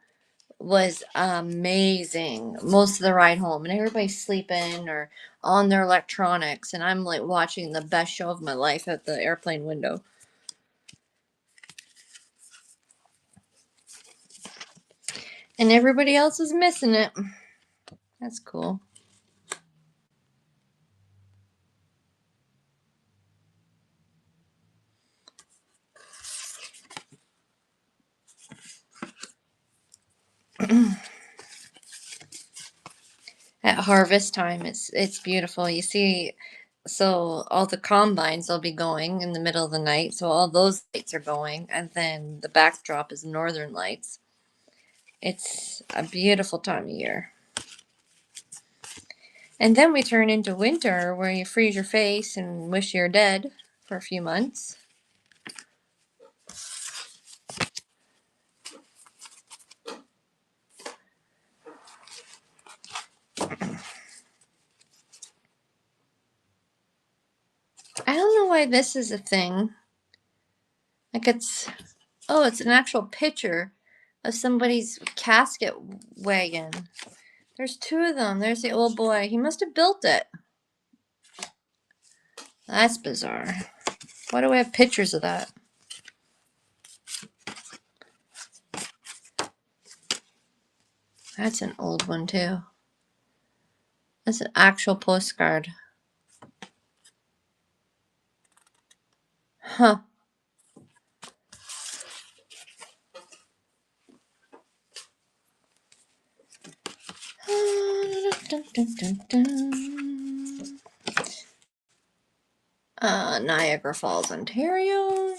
was amazing most of the ride home, and everybody's sleeping or on their electronics, and I'm like watching the best show of my life at the airplane window. And everybody else is missing it. That's cool. At harvest time, it's beautiful. You see, so all the combines will be going in the middle of the night, so all those lights are going, and then the backdrop is Northern Lights. It's a beautiful time of year. And then we turn into winter, where you freeze your face and wish you're dead for a few months. I don't know why this is a thing. Like it's an actual picture of somebody's casket wagon. There's two of them. There's the old boy. He must have built it. That's bizarre. Why do we have pictures of that? That's an old one too. That's an actual postcard. Huh. Niagara Falls, Ontario.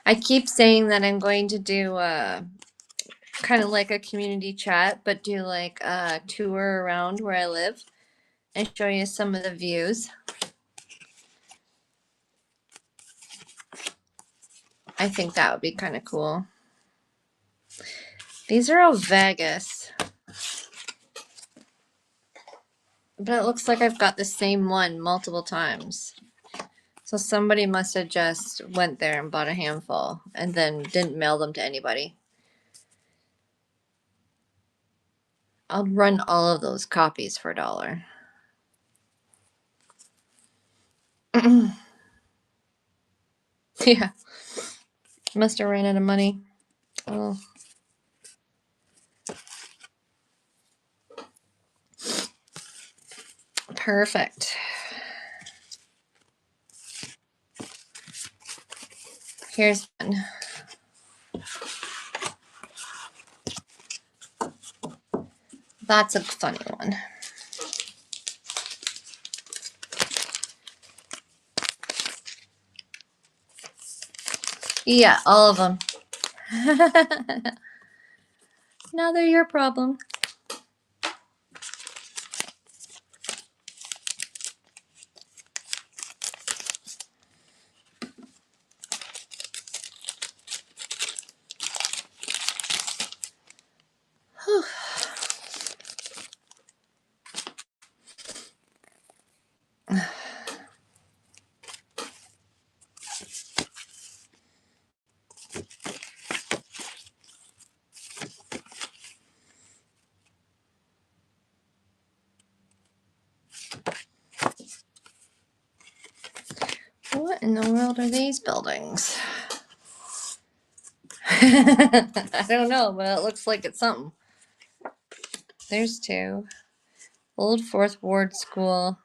I keep saying that I'm going to do kind of like a community chat, but do like a tour around where I live and show you some of the views. I think that would be kind of cool. These are all Vegas. But it looks like I've got the same one multiple times. So somebody must have just went there and bought a handful and then didn't mail them to anybody. I'll run all of those copies for $1. Yeah. Must have ran out of money. Oh. Perfect. Here's one. That's a funny one. Yeah, all of them. Now they're your problem. What in the world are these buildings? I don't know, but it looks like it's something. There's two. Old Fourth Ward School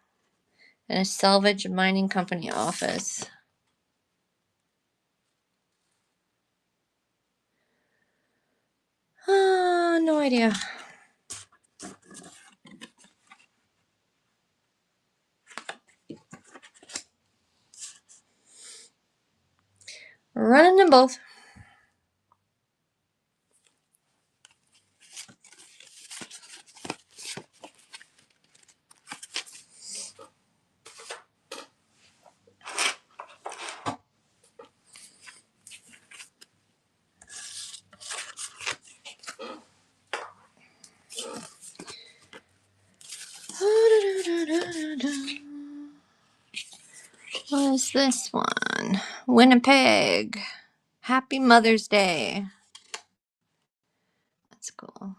and a salvage mining company office. No idea. Running them both. What is this one? Winnipeg. Happy Mother's Day. That's cool.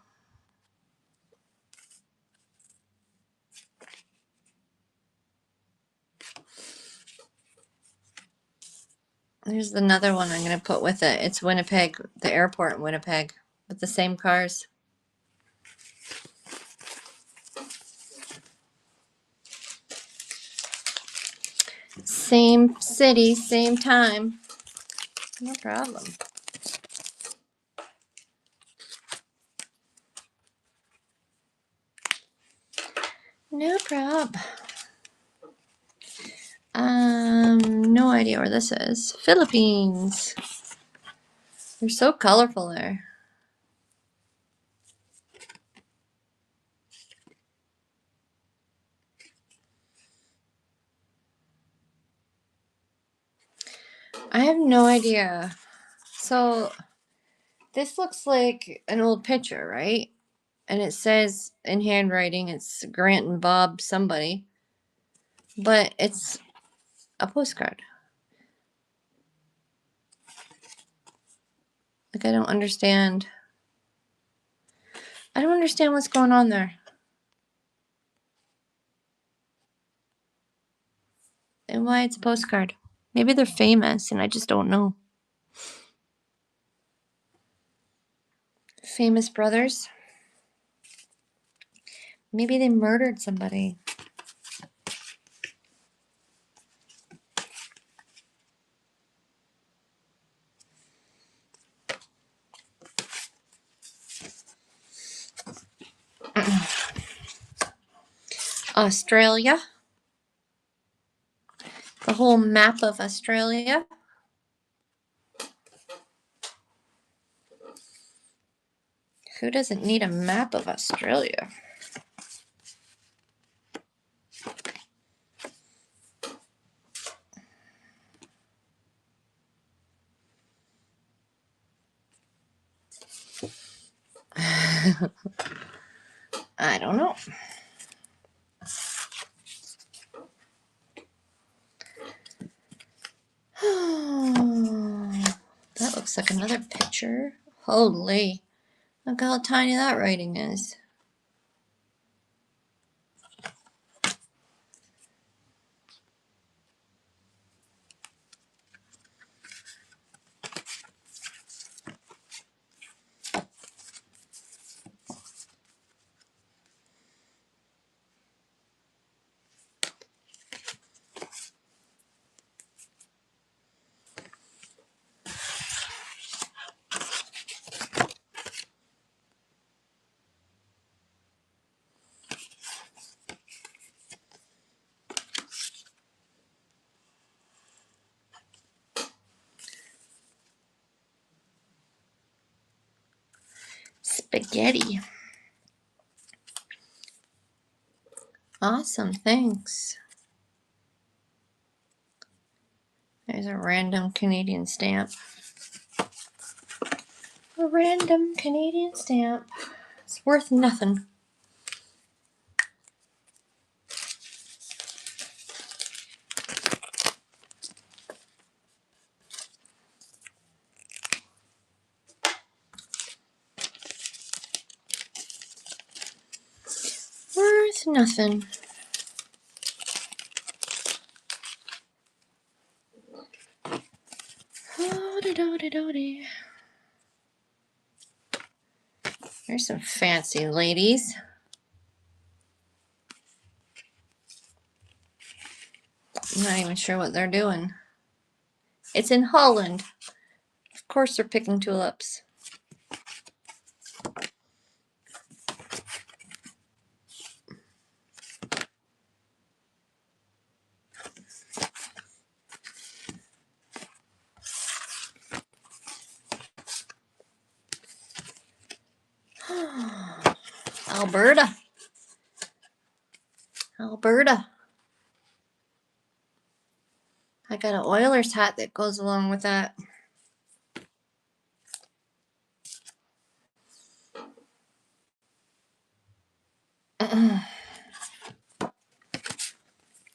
There's another one I'm going to put with it. It's Winnipeg, the airport in Winnipeg, with the same cars. Same city, same time. No problem. No prob. No idea where this is. Philippines. They're so colorful there. I have no idea. So this looks like an old picture, right? And it says in handwriting, it's Grant and Bob somebody. But it's a postcard. Like, I don't understand understand what's going on there. And why it's a postcard. Maybe they're famous and I just don't know. Famous brothers. Maybe they murdered somebody. Australia. The whole map of Australia. Who doesn't need a map of Australia? I don't know. That looks like another picture. Holy. Look how tiny that writing is. Spaghetti. Awesome, thanks. There's a random Canadian stamp. A random Canadian stamp. It's worth nothing. Worth nothing. There's some fancy ladies. I'm not even sure what they're doing. It's in Holland. Of course they're picking tulips. Alberta. Alberta. I got an Oilers hat that goes along with that.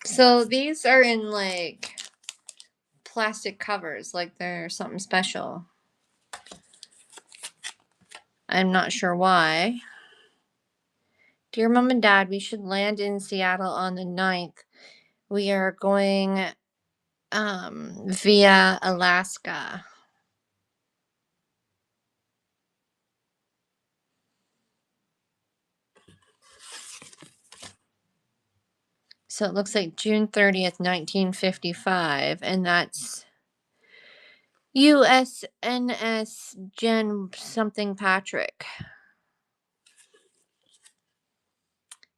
So these are in like plastic covers, like they're something special. I'm not sure why. Dear Mom and Dad, we should land in Seattle on the 9th. We are going via Alaska. So it looks like June 30th, 1955, and that's USNS Jen something Patrick.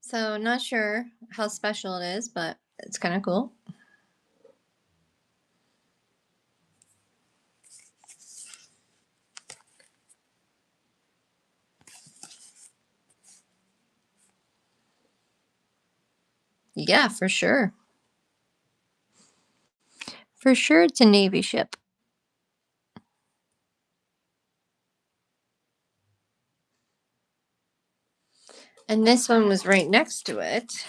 So not sure how special it is, but it's kind of cool. Yeah, for sure. For sure it's a Navy ship. And this one was right next to it.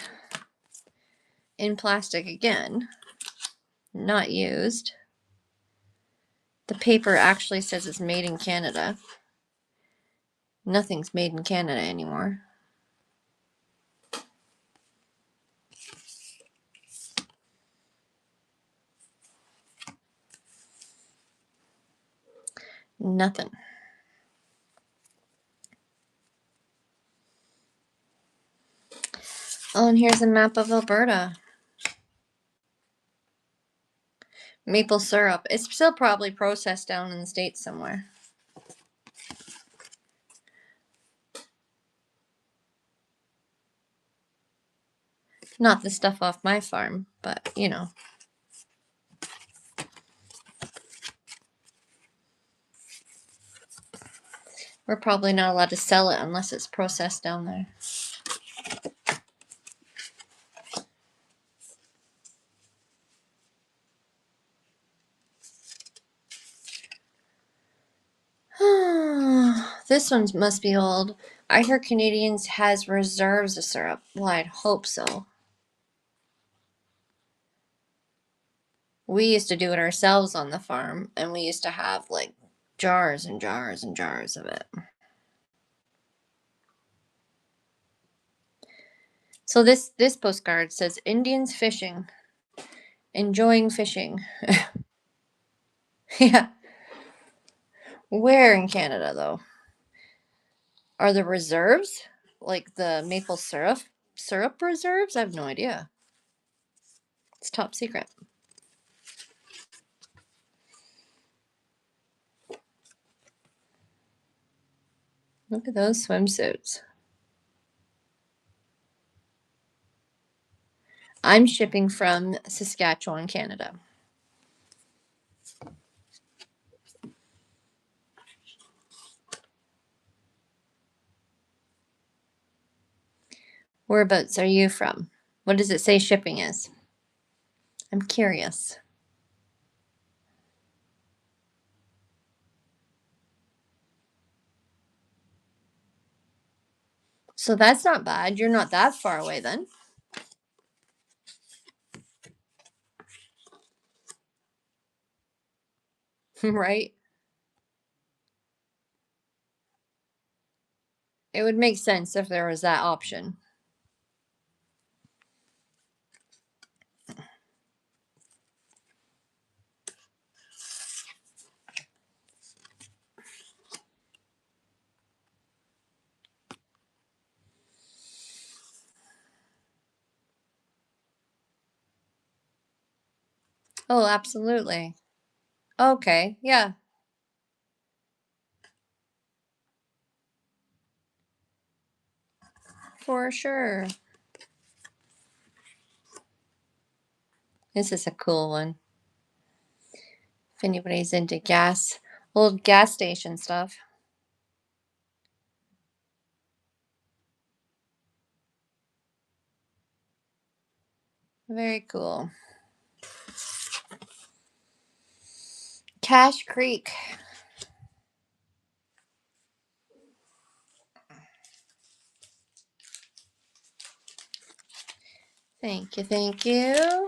In plastic again. Not used. The paper actually says it's made in Canada. Nothing's made in Canada anymore. Nothing. Oh, and here's a map of Alberta. Maple syrup. It's still probably processed down in the States somewhere. Not the stuff off my farm, but you know. We're probably not allowed to sell it unless it's processed down there. This one must be old. I heard Canadians has reserves of syrup. Well, I'd hope so. We used to do it ourselves on the farm, and we used to have like jars and jars and jars of it. So this postcard says Indians fishing, enjoying fishing. Yeah. Where in Canada though? Are the reserves like the maple syrup reserves? I have no idea. It's top secret. Look at those swimsuits. I'm shipping from Saskatchewan, Canada. Whereabouts are you from? What does it say shipping is? I'm curious. So that's not bad. You're not that far away then. Right? It would make sense if there was that option. Oh, absolutely. Okay, yeah. For sure. This is a cool one. If anybody's into old gas station stuff. Very cool. Cache Creek. Thank you, thank you.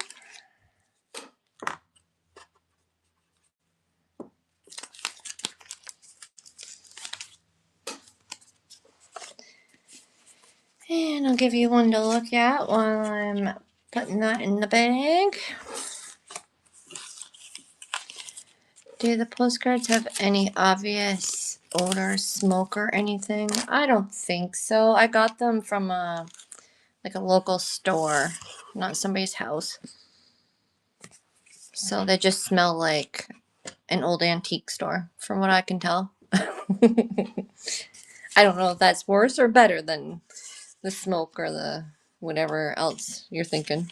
And I'll give you one to look at while I'm putting that in the bag. Do the postcards have any obvious odor, smoke, or anything? I don't think so. I got them from a local store, not somebody's house. So they just smell like an old antique store, from what I can tell. I don't know if that's worse or better than the smoke or the whatever else you're thinking.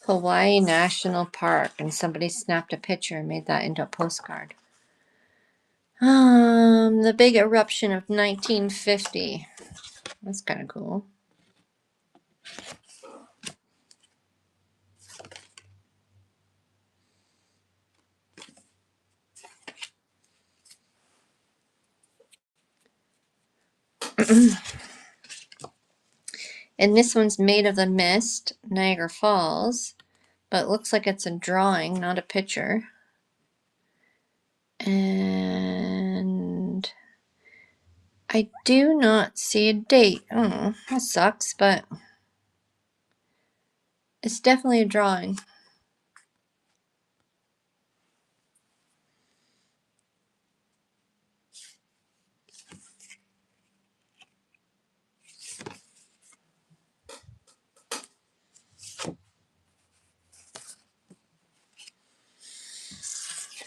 Hawaii National Park, and somebody snapped a picture and made that into a postcard. The big eruption of 1950. That's kind of cool. And this one's Made of the Mist, Niagara Falls. But it looks like it's a drawing, not a picture. And I do not see a date. Oh, that sucks, but it's definitely a drawing.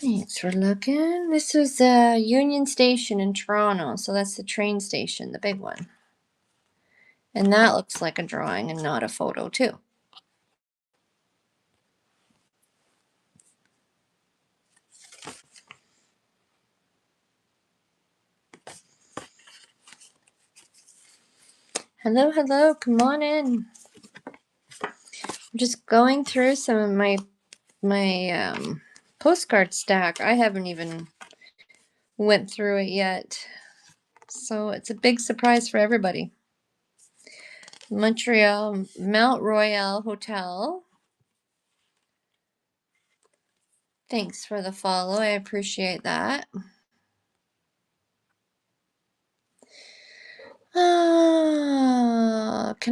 Thanks for looking. This is Union Station in Toronto, so that's the train station, the big one. And that looks like a drawing and not a photo, too. Hello, hello, come on in. I'm just going through some of my postcard stack. I haven't even went through it yet. So it's a big surprise for everybody. Montreal Mount Royal Hotel. Thanks for the follow. I appreciate that. Can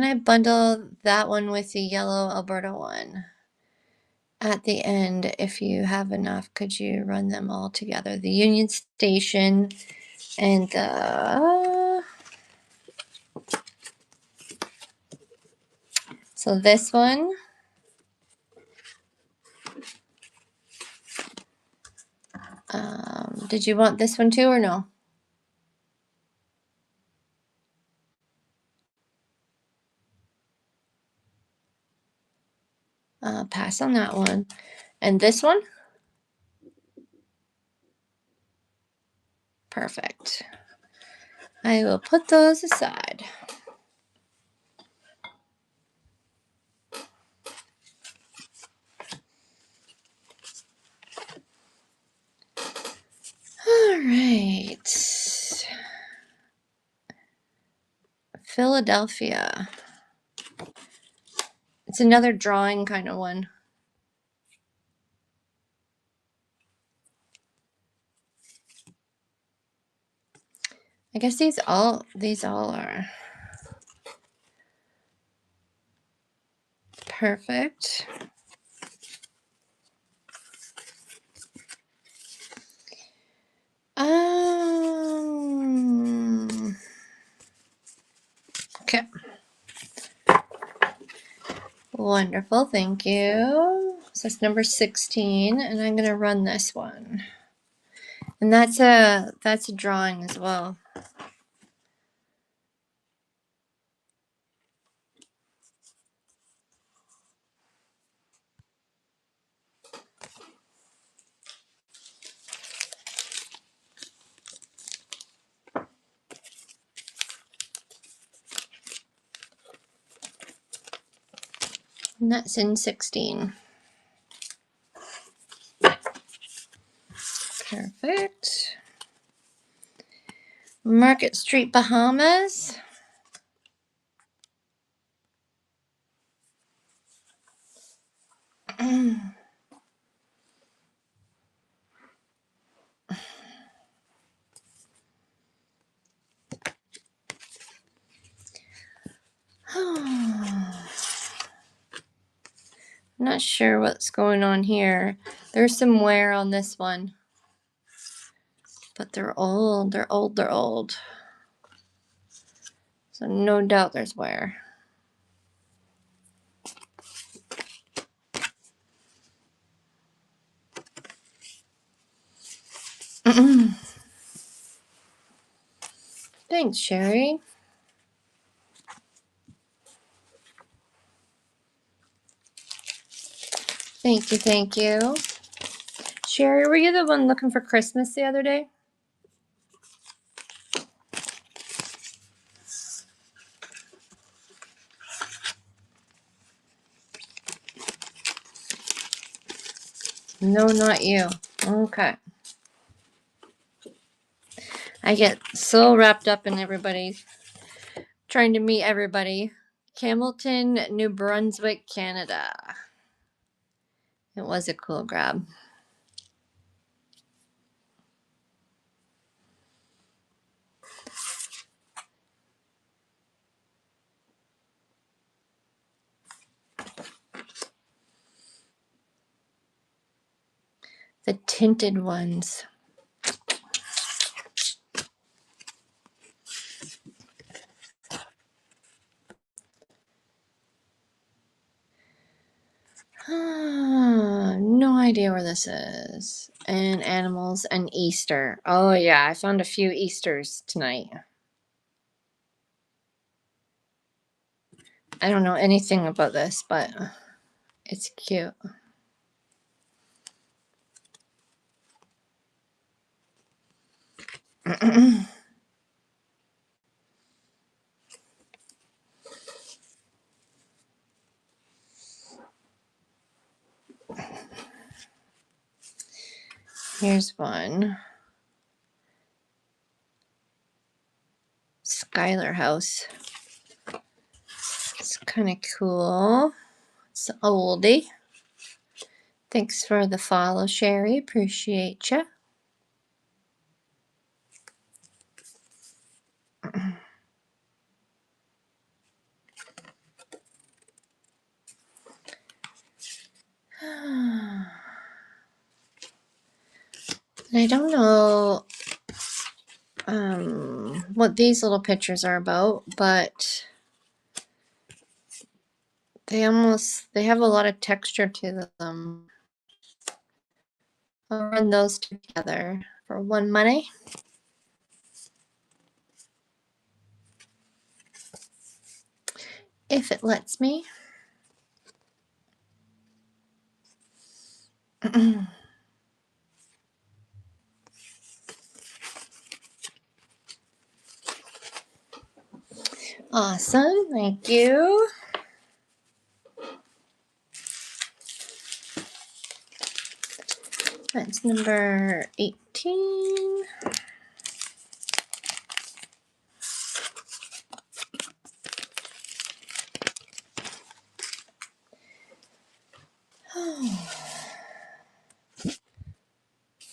I bundle that one with the yellow Alberta one? At the end, if you have enough, could you run them all together? The Union Station and the... So this one. Did you want this one too or no? Pass on that one. And this one? Perfect. I will put those aside. All right. Philadelphia. It's another drawing kind of one. I guess these all are perfect. Okay. Wonderful, thank you. So that's number 16, and I'm gonna run this one. And that's a drawing as well. And that's in 16. Perfect. Market Street, Bahamas. I'm not sure what's going on here. There's some wear on this one. But they're old. They're old. So no doubt there's wear. Thanks, Sherry. Thank you, thank you. Sherry, were you the one looking for Christmas the other day? No, not you. Okay. I get so wrapped up in everybody's Trying to meet everybody. Hamilton, New Brunswick, Canada. It was a cool grab. The tinted ones. No idea where this is. And animals and Easter. Oh yeah, I found a few Easters tonight. I don't know anything about this, but it's cute. Here's one. Skylar House. It's kind of cool. It's an oldie. Thanks for the follow, Sherry. Appreciate ya. I don't know what these little pictures are about, but they have a lot of texture to them. I'll run those together for one money. If it lets me. Awesome, thank you. That's number 18.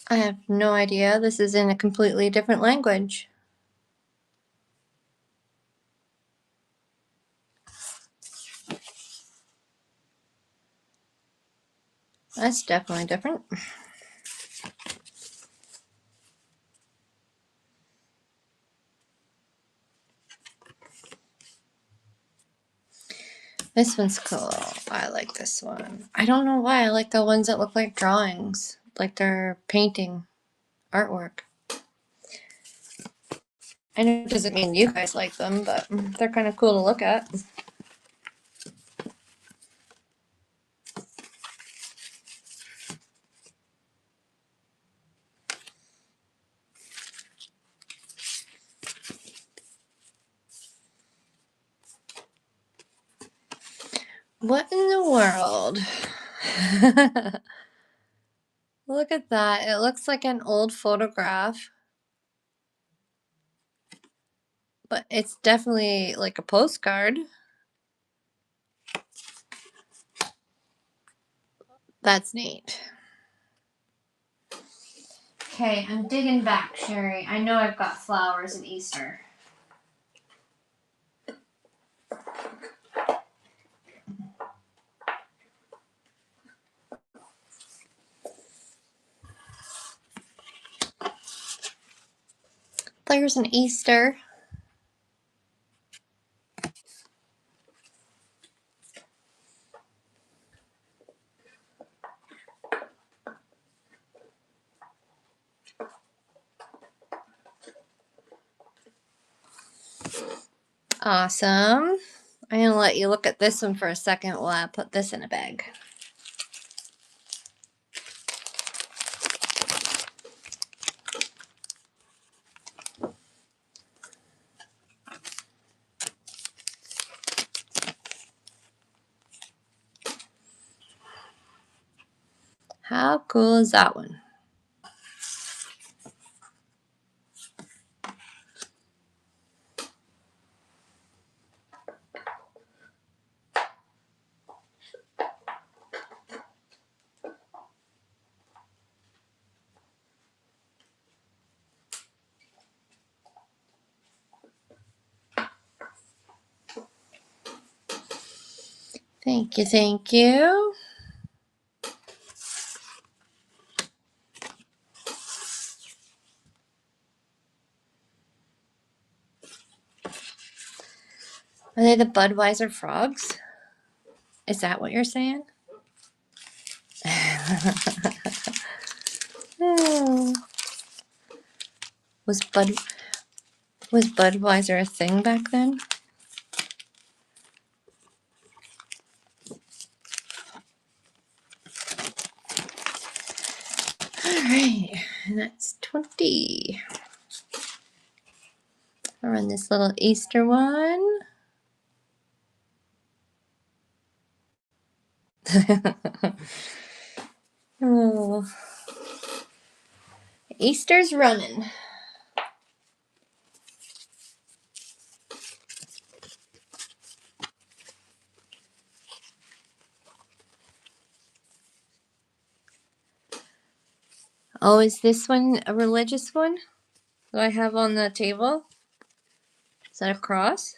I have no idea. This is in a completely different language. That's definitely different. This one's cool. I like this one. I don't know why. I like the ones that look like drawings, like they're painting artwork. I know it doesn't mean you guys like them, but they're kind of cool to look at. What in the world? Look at that. It looks like an old photograph. But it's definitely like a postcard. That's neat. Okay, I'm digging back, Sherry. I know I've got flowers and Easter. There's an Easter. Awesome. I'm going to let you look at this one for a second while I put this in a bag. How cool is that one? Thank you, thank you. Are they the Budweiser frogs? Is that what you're saying? Oh. Was Budweiser a thing back then? All right, and that's 20. I'll run this little Easter one. Oh, Easter's running. Oh, is this one a religious one? Do I have on the table? Is that a cross?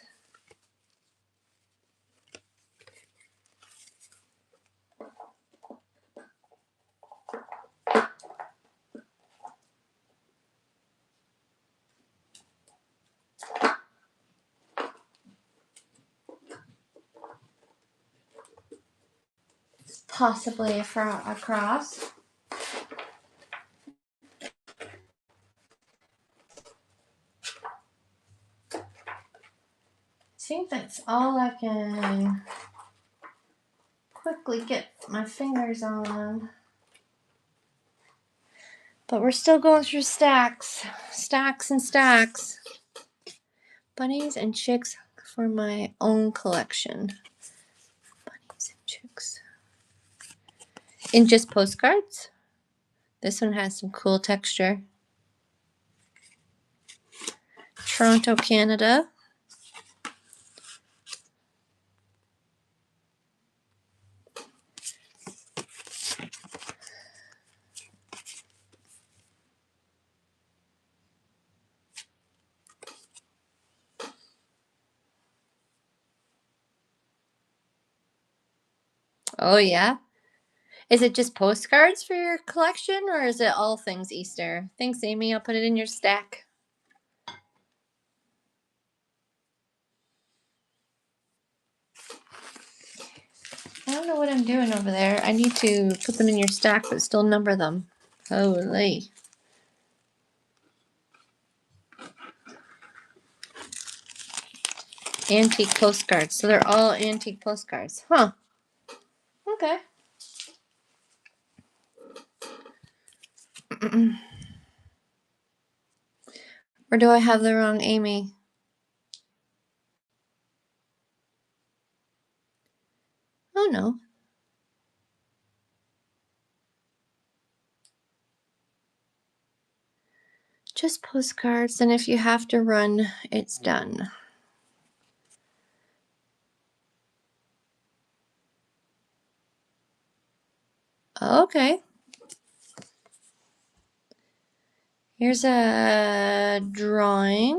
Possibly a cross. I think that's all I can quickly get my fingers on. But we're still going through stacks. Stacks and stacks. Bunnies and chicks for my own collection. Bunnies and chicks. In just postcards. This one has some cool texture. Toronto, Canada. Oh, yeah? Is it just postcards for your collection, or is it all things Easter? Thanks, Amy. I'll put it in your stack. I don't know what I'm doing over there. I need to put them in your stack, but still number them. Holy. Antique postcards. So they're all antique postcards. Huh. Okay. Or do I have the wrong Amy? Oh, no. Just postcards, and if you have to run, it's done. Okay. Here's a drawing.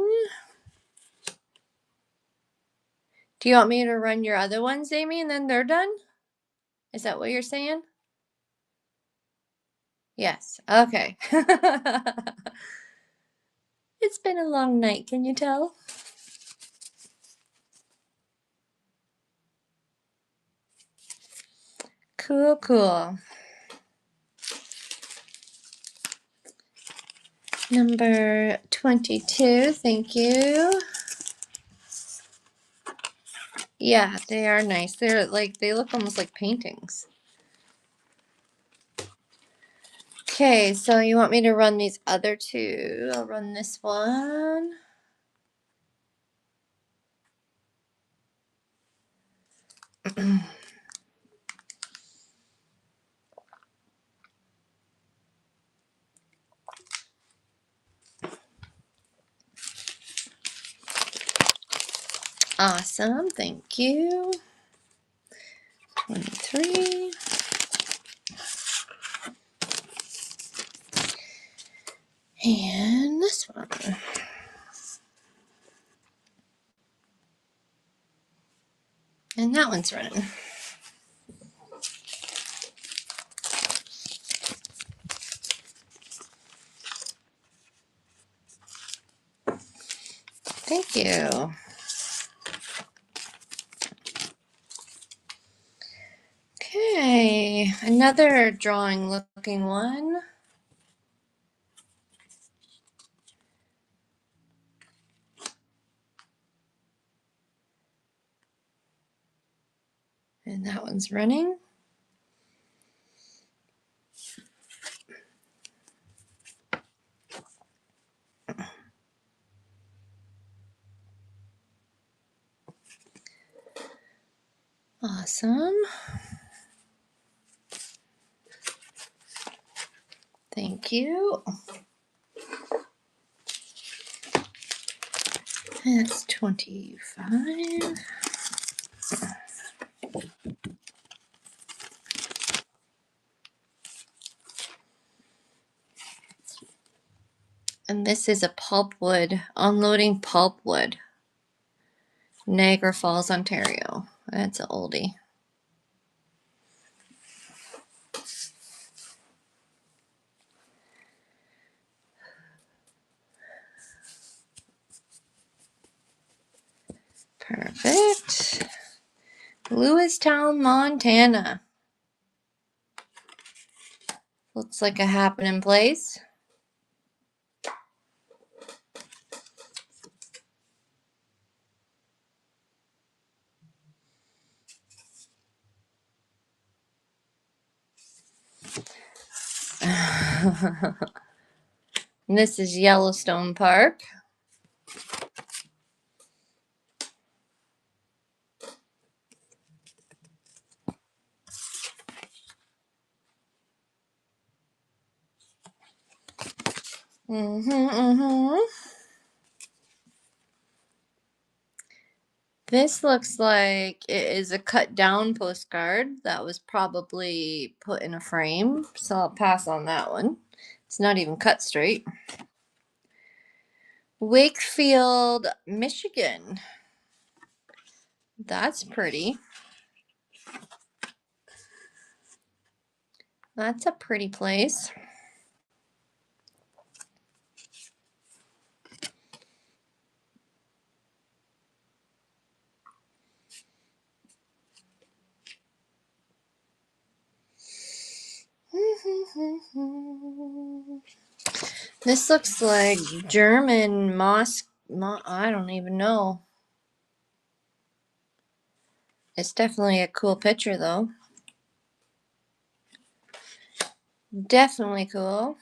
Do you want me to run your other ones, Amy, and then they're done? Is that what you're saying? Yes. Okay. It's been a long night, can you tell? Cool, cool. Number 22, thank you. Yeah, they are nice. They're like, they look almost like paintings. Okay, so you want me to run these other two? I'll run this one. Awesome, thank you. 23. And this one. And that one's running. Thank you. Okay, another drawing looking one. And that one's running. Awesome. Thank you. That's 25. And this is a pulpwood, unloading pulpwood. Niagara Falls, Ontario. That's an oldie. Perfect. Lewistown, Montana. Looks like a happening place. And this is Yellowstone Park. This looks like it is a cut down postcard that was probably put in a frame, so I'll pass on that one. It's not even cut straight. Wakefield, Michigan. That's pretty. That's a pretty place. This looks like German mosque. I don't even know. It's definitely a cool picture, though. Definitely cool.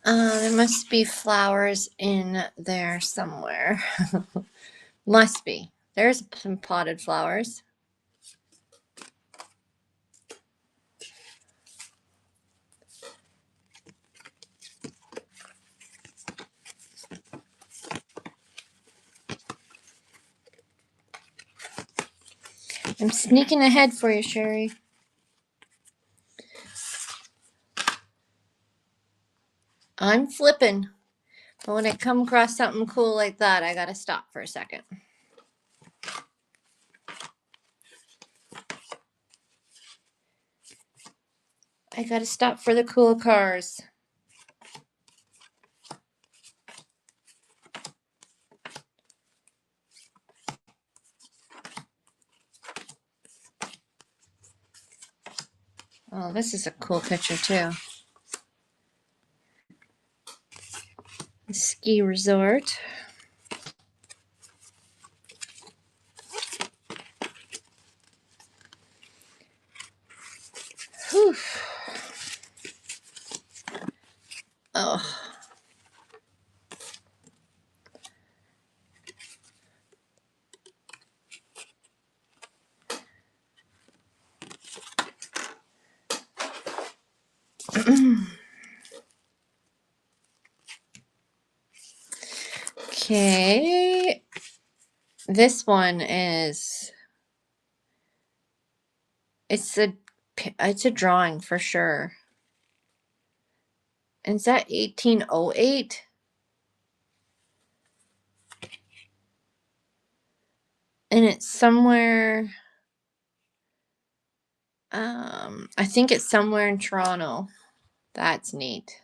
There must be flowers in there somewhere. Must be. There's some potted flowers. I'm sneaking ahead for you, Sherry. I'm flipping. But when I come across something cool like that, I gotta stop for a second. I gotta stop for the cool cars. Oh, this is a cool picture too. The ski resort. Whew. Oh. Okay. This one is it's a drawing for sure. And is that 1808? And it's somewhere, I think it's somewhere in Toronto. That's neat.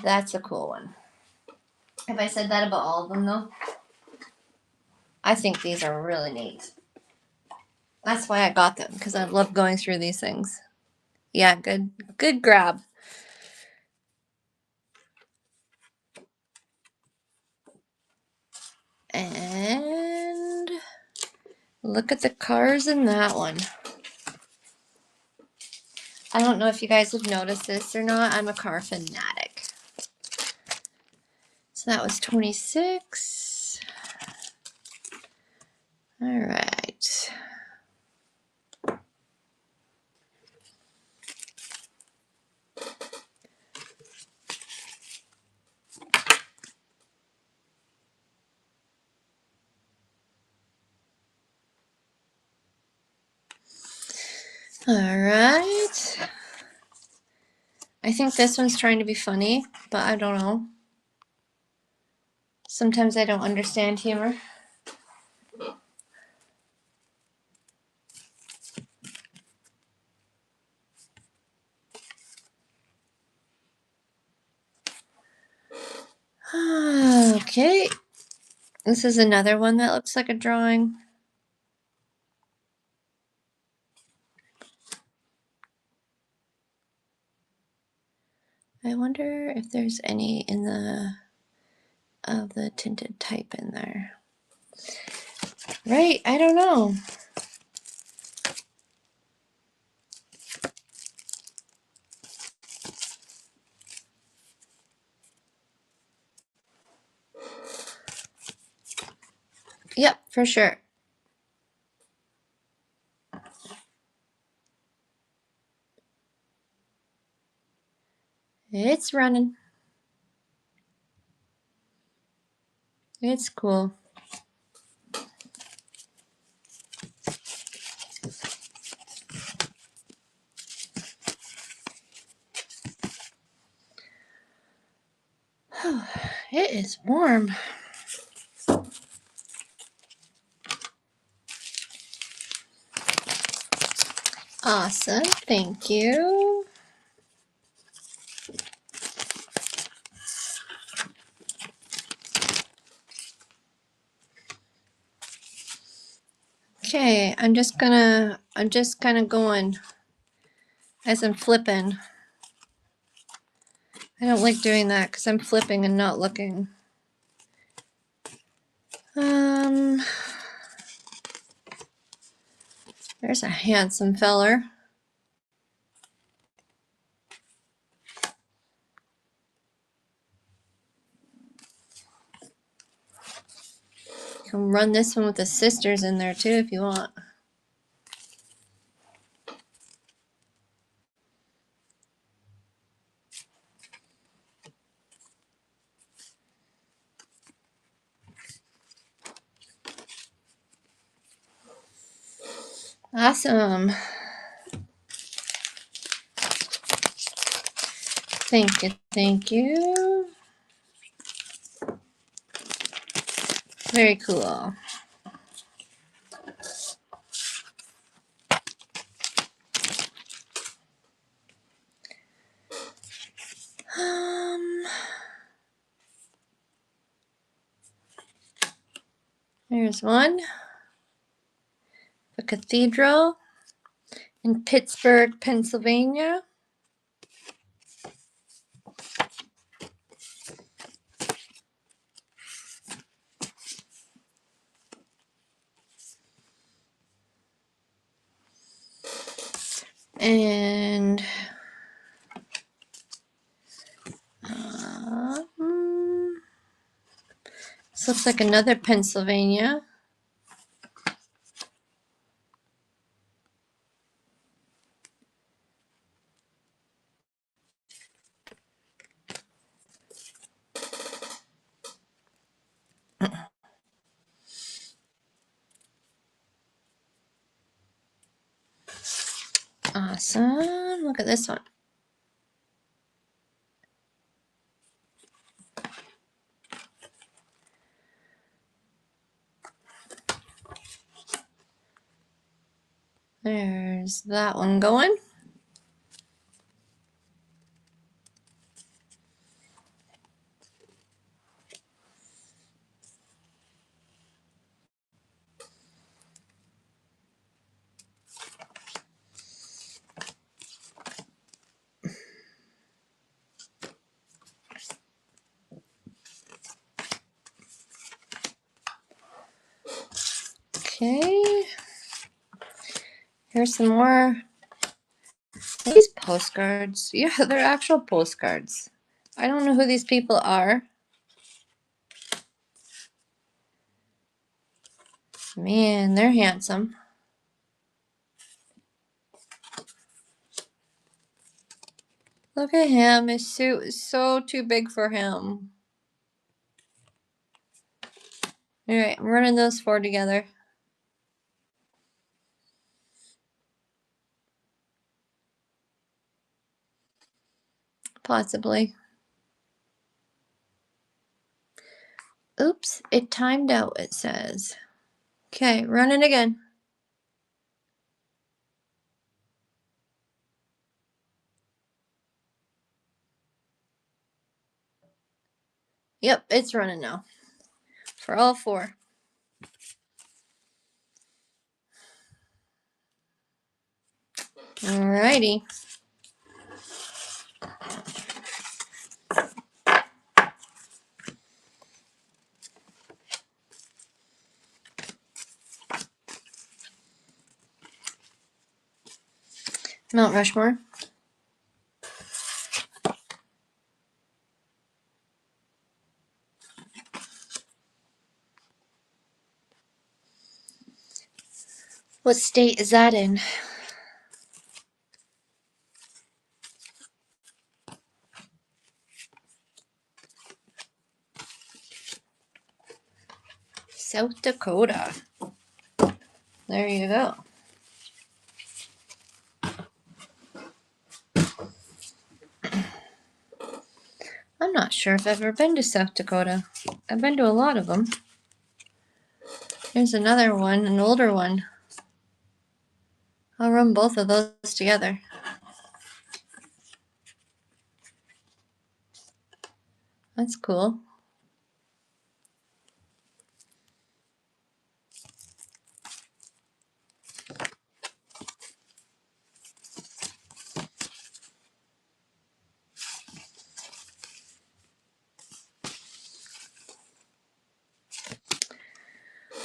That's a cool one. Have I said that about all of them though? I think these are really neat. That's why I got them, because I love going through these things. Yeah, good grab. And look at the cars in that one. I don't know if you guys have noticed this or not. I'm a car fanatic. So that was 26. All right. All right. I think this one's trying to be funny, but I don't know. Sometimes I don't understand humor. Okay. This is another one that looks like a drawing. I wonder if there's any in the of the tinted type in there. Right, I don't know. Yep, for sure. It's running. It's cool. It is warm. Awesome, thank you. Okay, I'm just kind of going as I'm flipping. I don't like doing that because I'm flipping and not looking. There's a handsome feller. You can run this one with the sisters in there too if you want. Awesome. Thank you, thank you. Very cool. There's one. The cathedral in Pittsburgh, Pennsylvania. And this looks like another Pennsylvania. Awesome. Look at this one. There's that one going. Okay. Here's some more. These postcards. Yeah, they're actual postcards. I don't know who these people are. Man, they're handsome. Look at him. His suit is so too big for him. Alright, I'm running those 4 together. Possibly. Oops, it timed out, it says. Okay, running again. Yep, it's running now. For all 4. Alrighty. Mount Rushmore. What state is that in? South Dakota. There you go. I'm not sure if I've ever been to South Dakota. I've been to a lot of them. Here's another one, an older one. I'll run both of those together. That's cool.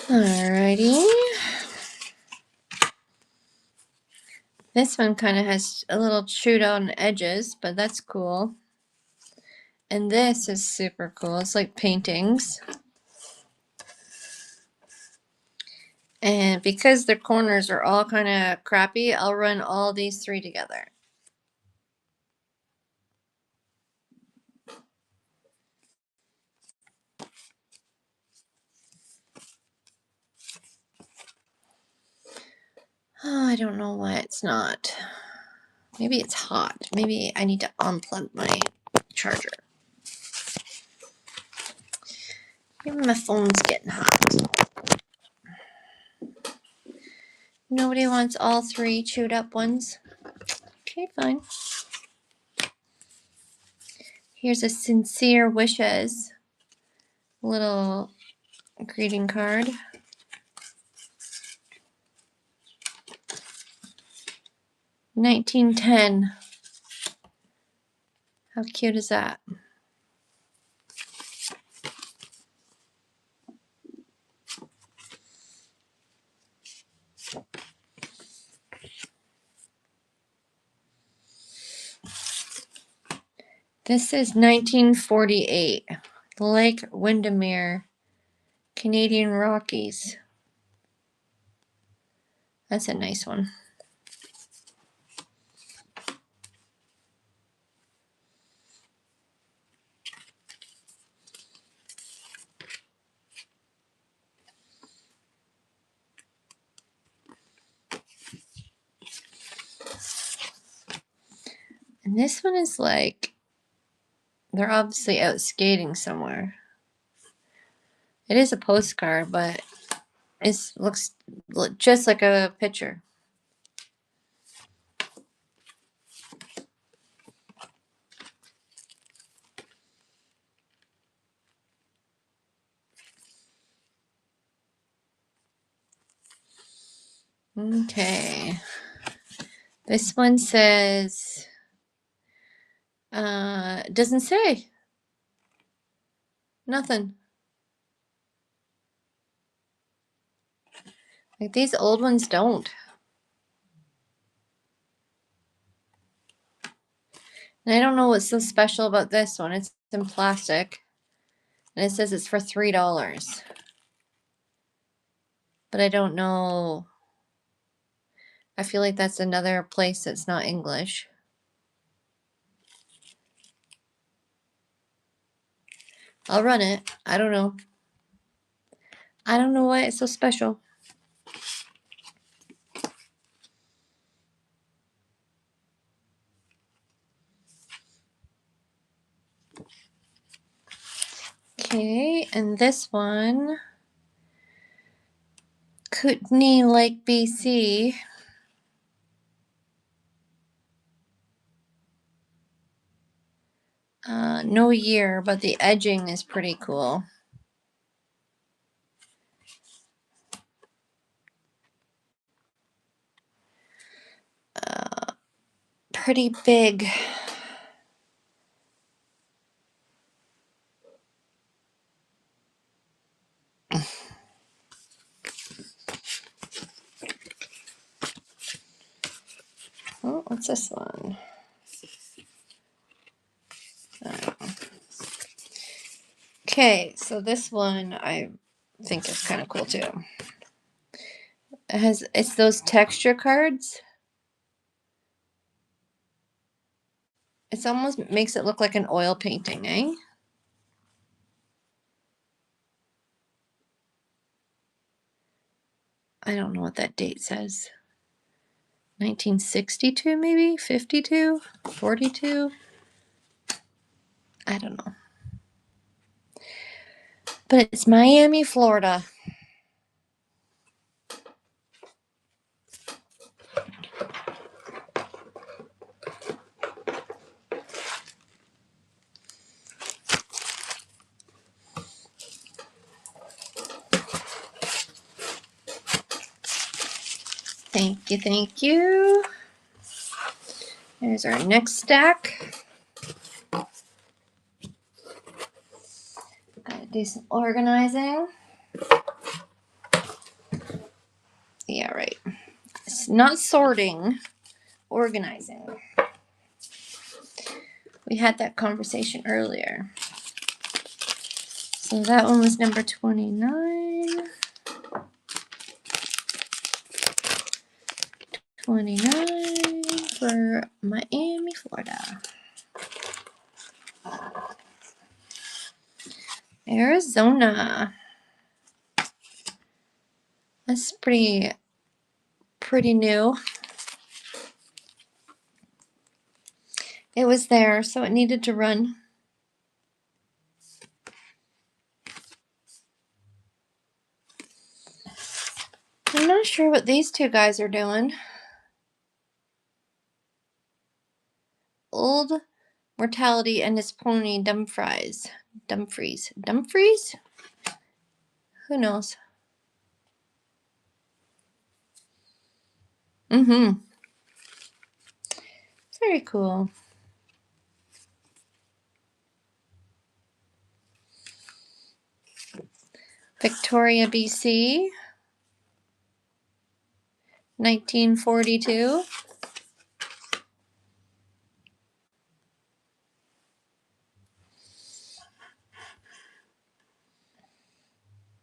Alrighty. This one kind of has a little chewed on edges, but that's cool. And this is super cool. It's like paintings. And because the corners are all kind of crappy, I'll run all these 3 together. Oh, I don't know why it's not. Maybe it's hot. Maybe I need to unplug my charger. Maybe my phone's getting hot. Nobody wants all 3 chewed up ones. Okay, fine. Here's a sincere wishes little greeting card. $19.10. How cute is that? This is 1948. Lake Windermere, Canadian Rockies. That's a nice one. And this one is like, they're obviously out skating somewhere. It is a postcard, but it looks just like a picture. Okay. This one says, doesn't say. Nothing. Like these old ones don't. And I don't know what's so special about this one. It's in plastic. And it says it's for $3. But I don't know. I feel like that's another place that's not English. I'll run it. I don't know. I don't know why it's so special. Okay, and this one, Kootenay Lake, BC. No year, but the edging is pretty cool. Pretty big. Oh, what's this one? Okay, so this one I think is kind of cool too. It's those texture cards. It almost makes it look like an oil painting, eh? I don't know what that date says. 1962 maybe? 52? 42? I don't know. But it's Miami, Florida. Thank you, thank you. There's our next stack. Gotta do some organizing. Yeah, right. It's not sorting, organizing. We had that conversation earlier. So that one was number 29. 29 for Miami, Florida. Arizona. That's pretty new. It was there, so it needed to run. I'm not sure what these two guys are doing. Old Mortality and his pony Dumfries. Dumfries? Who knows? Mm-hmm. Very cool. Victoria, BC. 1942.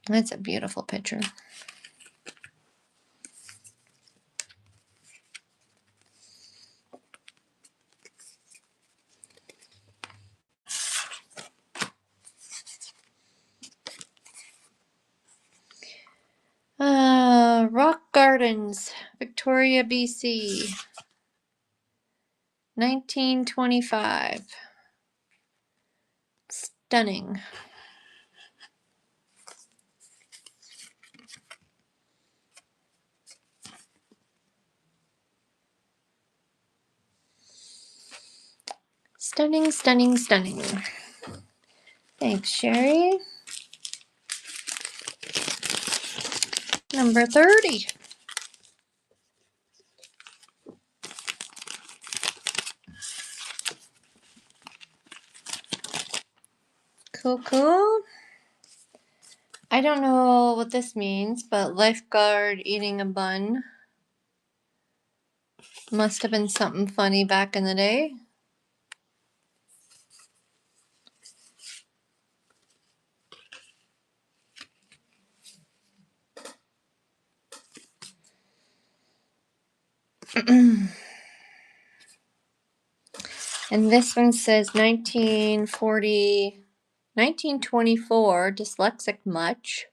That's a beautiful picture. Rock Gardens, Victoria, BC. 1925. Stunning. Stunning, stunning, stunning. Thanks, Sherry. Number 30. Cool, cool. I don't know what this means, but lifeguard eating a bun must have been something funny back in the day. And this one says 1924, dyslexic much.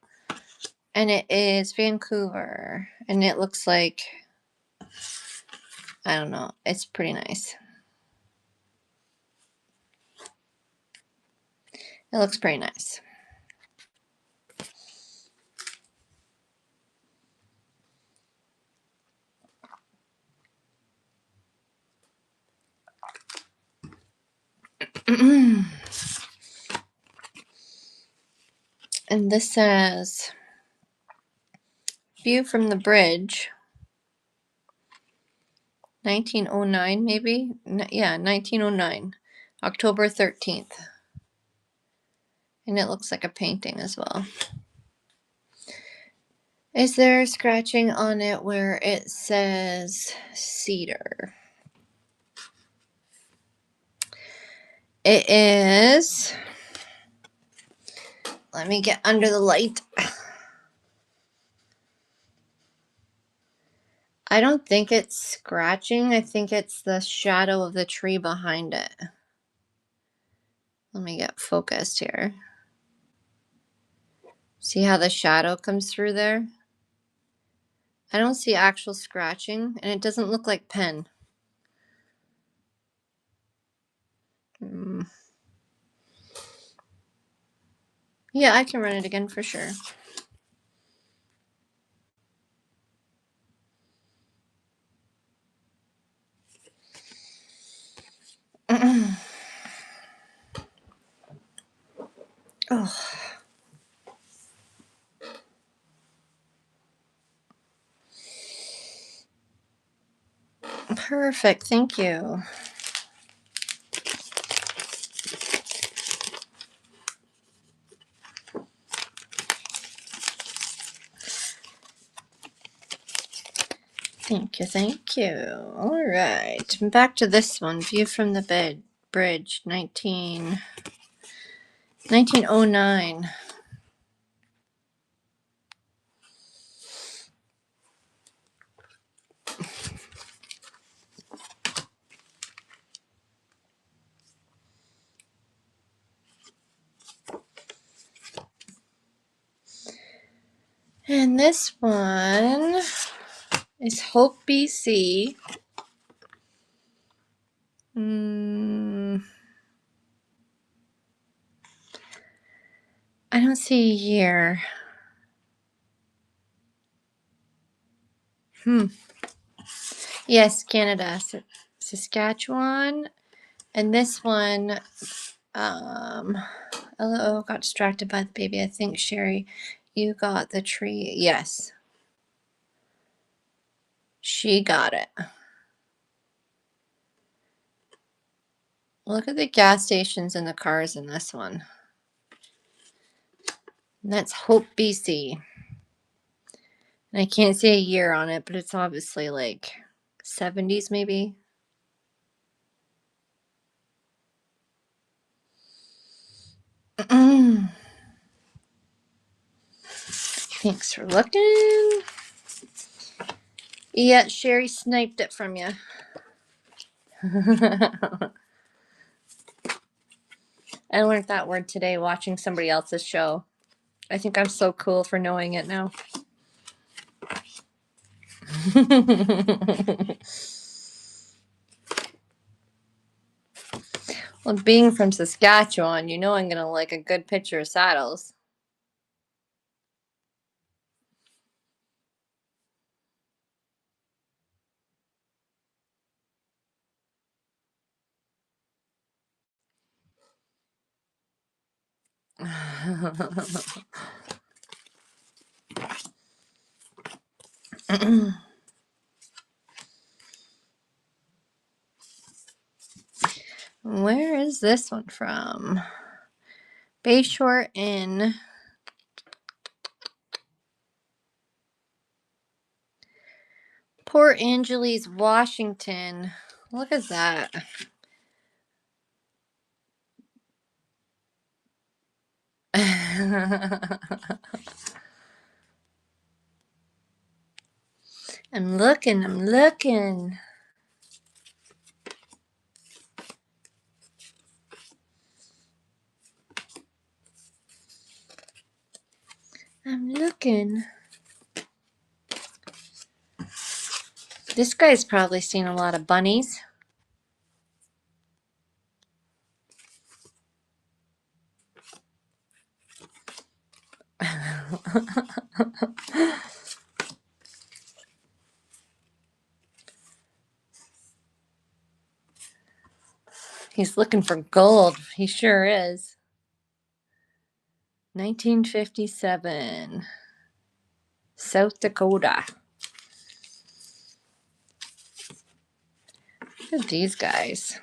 And it is Vancouver. And it looks like, I don't know, it's pretty nice. It looks pretty nice. And this says, view from the bridge. 1909 maybe? Yeah, 1909. October 13th. And it looks like a painting as well. Is there scratching on it where it says cedar? It is. Let me get under the light. I don't think it's scratching. I think it's the shadow of the tree behind it. Let me get focused here. See how the shadow comes through there? I don't see actual scratching, and it doesn't look like pen. Yeah, I can run it again for sure. Oh. Perfect, thank you. Thank you, thank you. All right, back to this one. View from the bridge, 1909. And this one is Hope, BC. I don't see a year. Yes, Canada, Saskatchewan. And this one, oh, got distracted by the baby. I think, Sherry, you got the tree. Yes. She got it. Look at the gas stations and the cars in this one. And that's Hope, BC. And I can't see a year on it, but it's obviously like 70s maybe. Thanks for looking. Yeah, Sherry sniped it from you. I learned that word today watching somebody else's show. I think I'm so cool for knowing it now. Well, being from Saskatchewan, you know I'm going to like a good picture of saddles. Where is this one from? Bayshore Inn. Port Angeles, Washington. Look at that. I'm looking. I'm looking. This guy's probably seen a lot of bunnies. He's looking for gold. He sure is. 1957. South Dakota. Look at these guys.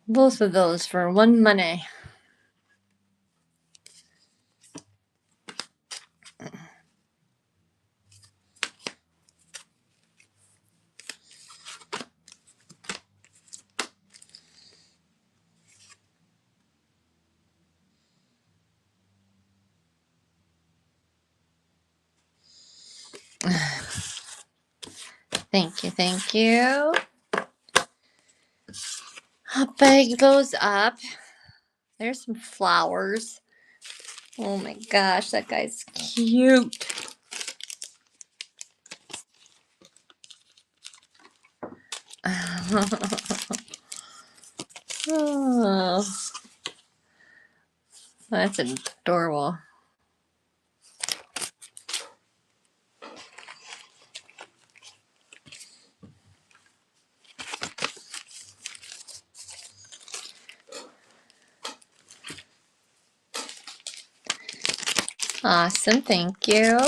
Both of those for one money. Thank you, thank you. I'll bag those up. There's some flowers. Oh my gosh, that guy's cute. Oh, that's adorable. Awesome, thank you.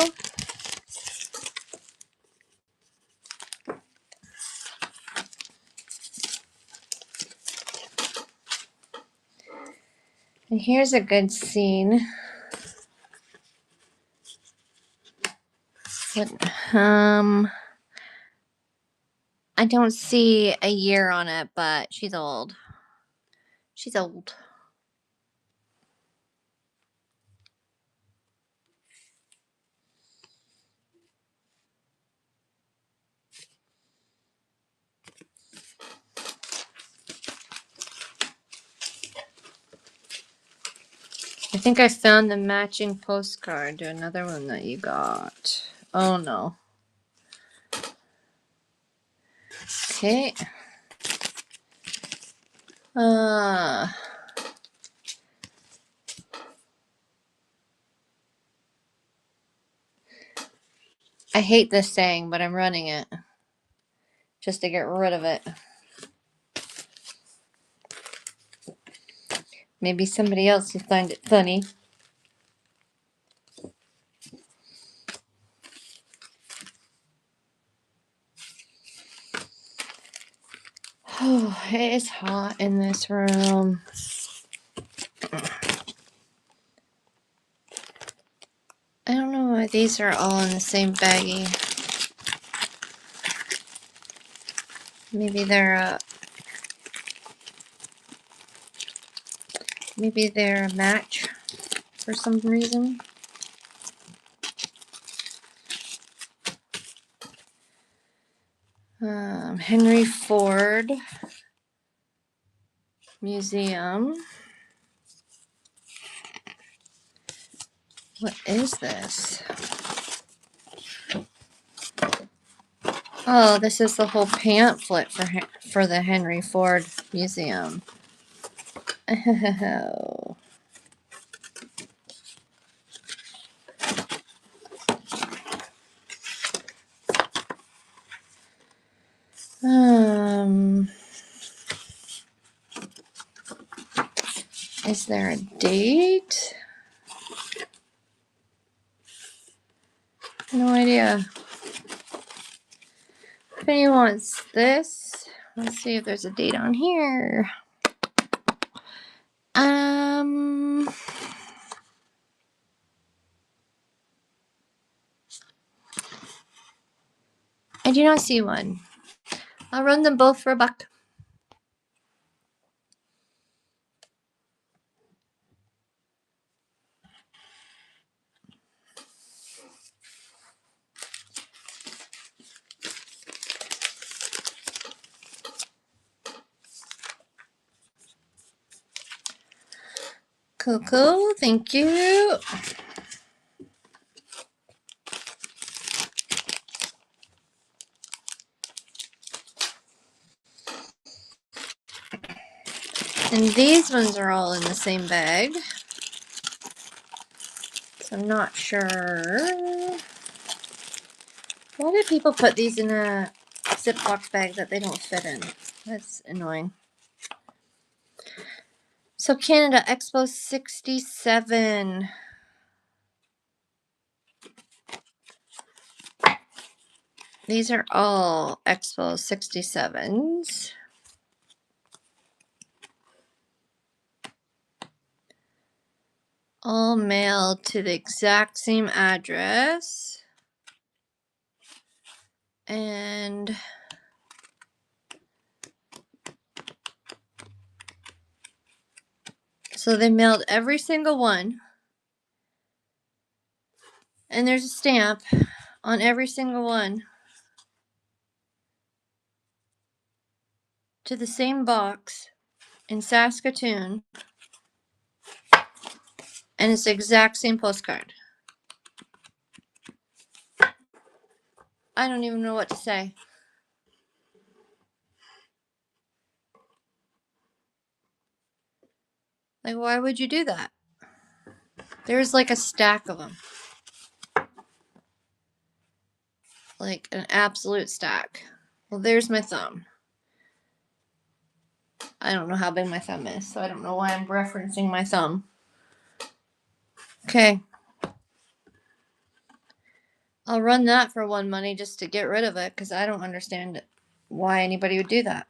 And here's a good scene. I don't see a year on it, but she's old. She's old. I think I found the matching postcard to another one that you got. Oh no. Okay. I hate this saying, but I'm running it just to get rid of it. Maybe somebody else will find it funny. Oh, it is hot in this room. I don't know why these are all in the same baggie. Maybe they're a match for some reason. Henry Ford Museum. What is this? Oh, this is the whole pamphlet for the Henry Ford Museum. Oh. Is there a date? No idea. If anyone wants this, let's see if there's a date on here. I do not see one. I'll run them both for $1. Cool. Thank you. And these ones are all in the same bag. So I'm not sure. Why do people put these in a Ziploc bag that they don't fit in? That's annoying. So Canada Expo 67. These are all Expo 67s. All mailed to the exact same address. And so they mailed every single one. And there's a stamp on every single one to the same box in Saskatoon. And it's the exact same postcard. I don't even know what to say. Like, why would you do that? There's like a stack of them. Like an absolute stack. Well, there's my thumb. I don't know how big my thumb is, so I don't know why I'm referencing my thumb. Okay. I'll run that for one money just to get rid of it, because I don't understand why anybody would do that.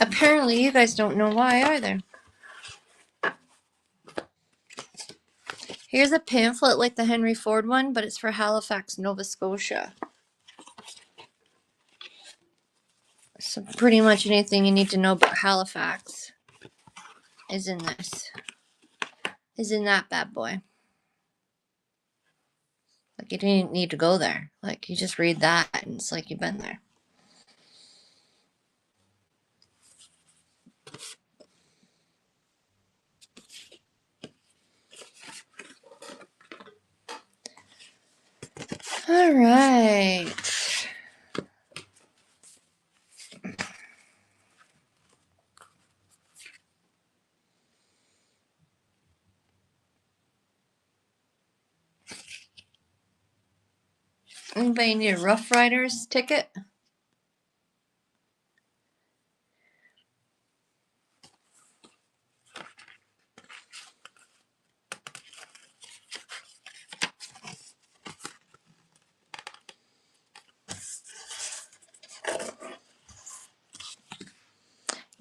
Apparently, you guys don't know why either. Here's a pamphlet like the Henry Ford one, but it's for Halifax, Nova Scotia. So pretty much anything you need to know about Halifax is in this. Is in that bad boy. Like, you didn't need to go there. Like, you just read that and it's like you've been there. All right. Anybody need a Rough Riders ticket?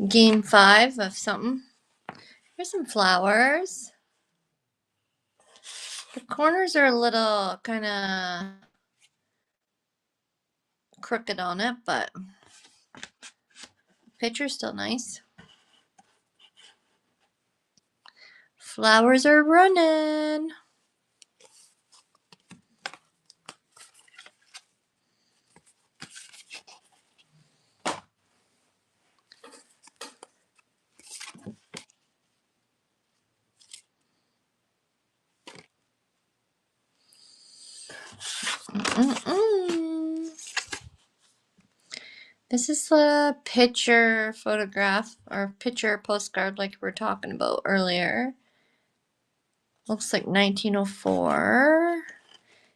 Game 5 of something. Here's some flowers. The corners are a little kind of crooked on it, but picture's still nice. Flowers are running. This is a picture photograph or picture postcard like we were talking about earlier. Looks like 1904.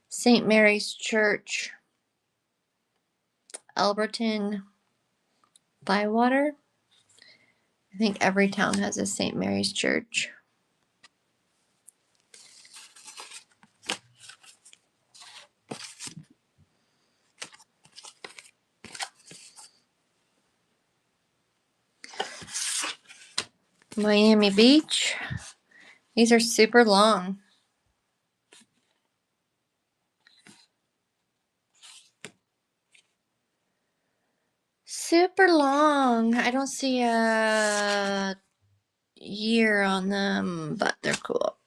St. Mary's Church, Alberton, Bywater. I think every town has a St. Mary's Church. Miami Beach. These are super long. Super long. I don't see a year on them, but they're cool.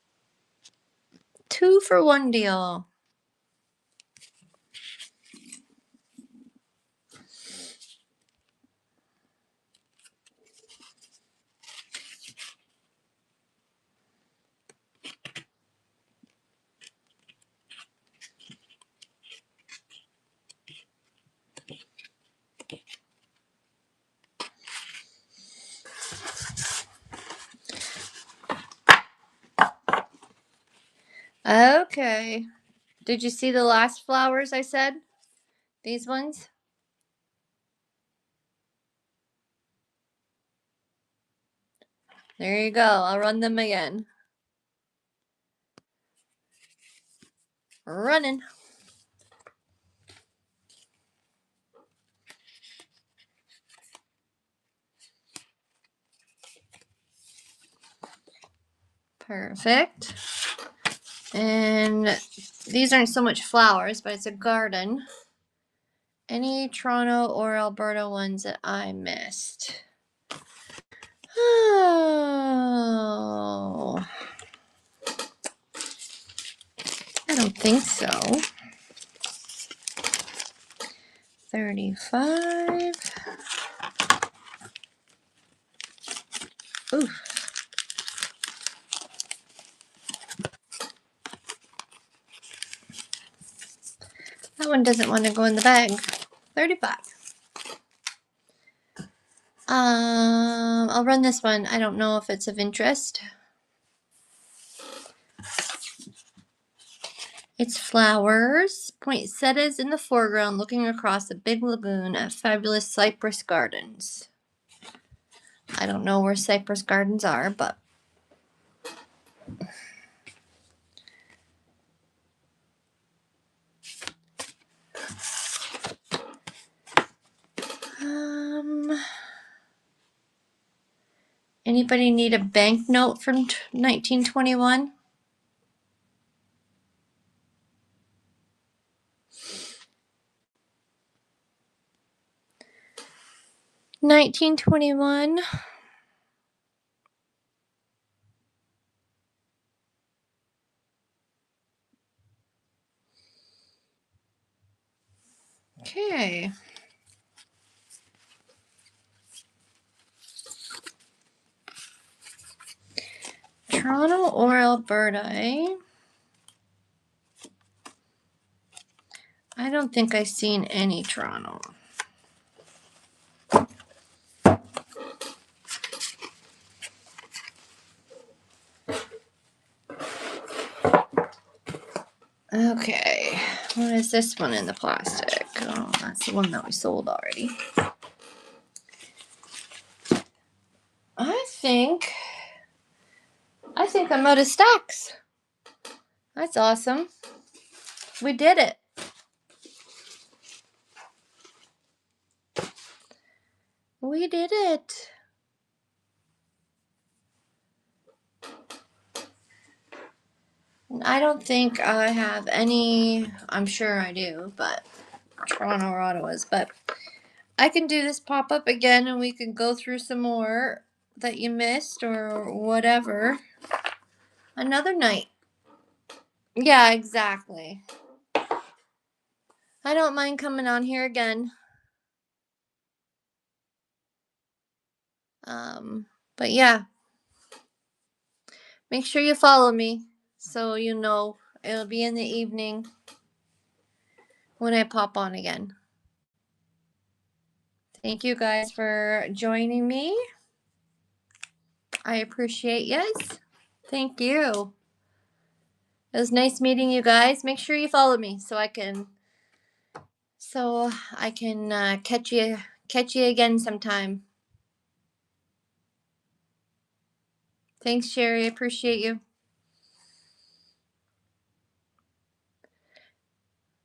2 for 1 deal. Okay. Did you see the last flowers I said? These ones? There you go. I'll run them again. Running. Perfect. And these aren't so much flowers, but it's a garden. Any Toronto or Alberta ones that I missed? Oh, I don't think so. 35. Ooh. That one doesn't want to go in the bag. 35. I'll run this one. I don't know if it's of interest. It's flowers. Poinsettias in the foreground looking across a big lagoon at fabulous cypress gardens. I don't know where cypress gardens are, but anybody need a banknote from 1921? $19.21. Okay. Toronto or Alberta, eh? I don't think I've seen any Toronto. Okay, what is this one in the plastic? Oh, that's the one that we sold already. I think I'm out of stacks. That's awesome. We did it. We did it. I don't think I have any, I'm sure I do, but Toronto or Ottawa's, but I can do this pop-up again and we can go through some more that you missed or whatever. Another night. Yeah, exactly. I don't mind coming on here again. But yeah. Make sure you follow me so you know it'll be in the evening when I pop on again. Thank you guys for joining me. I appreciate yes. Thank you. It was nice meeting you guys. Make sure you follow me so I can catch you again sometime. Thanks, Sherry. I appreciate you.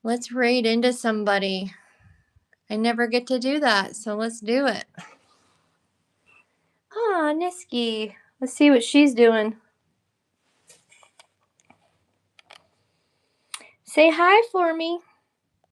Let's raid into somebody. I never get to do that, so let's do it. Ah, Niski. Let's see what she's doing. Say hi for me.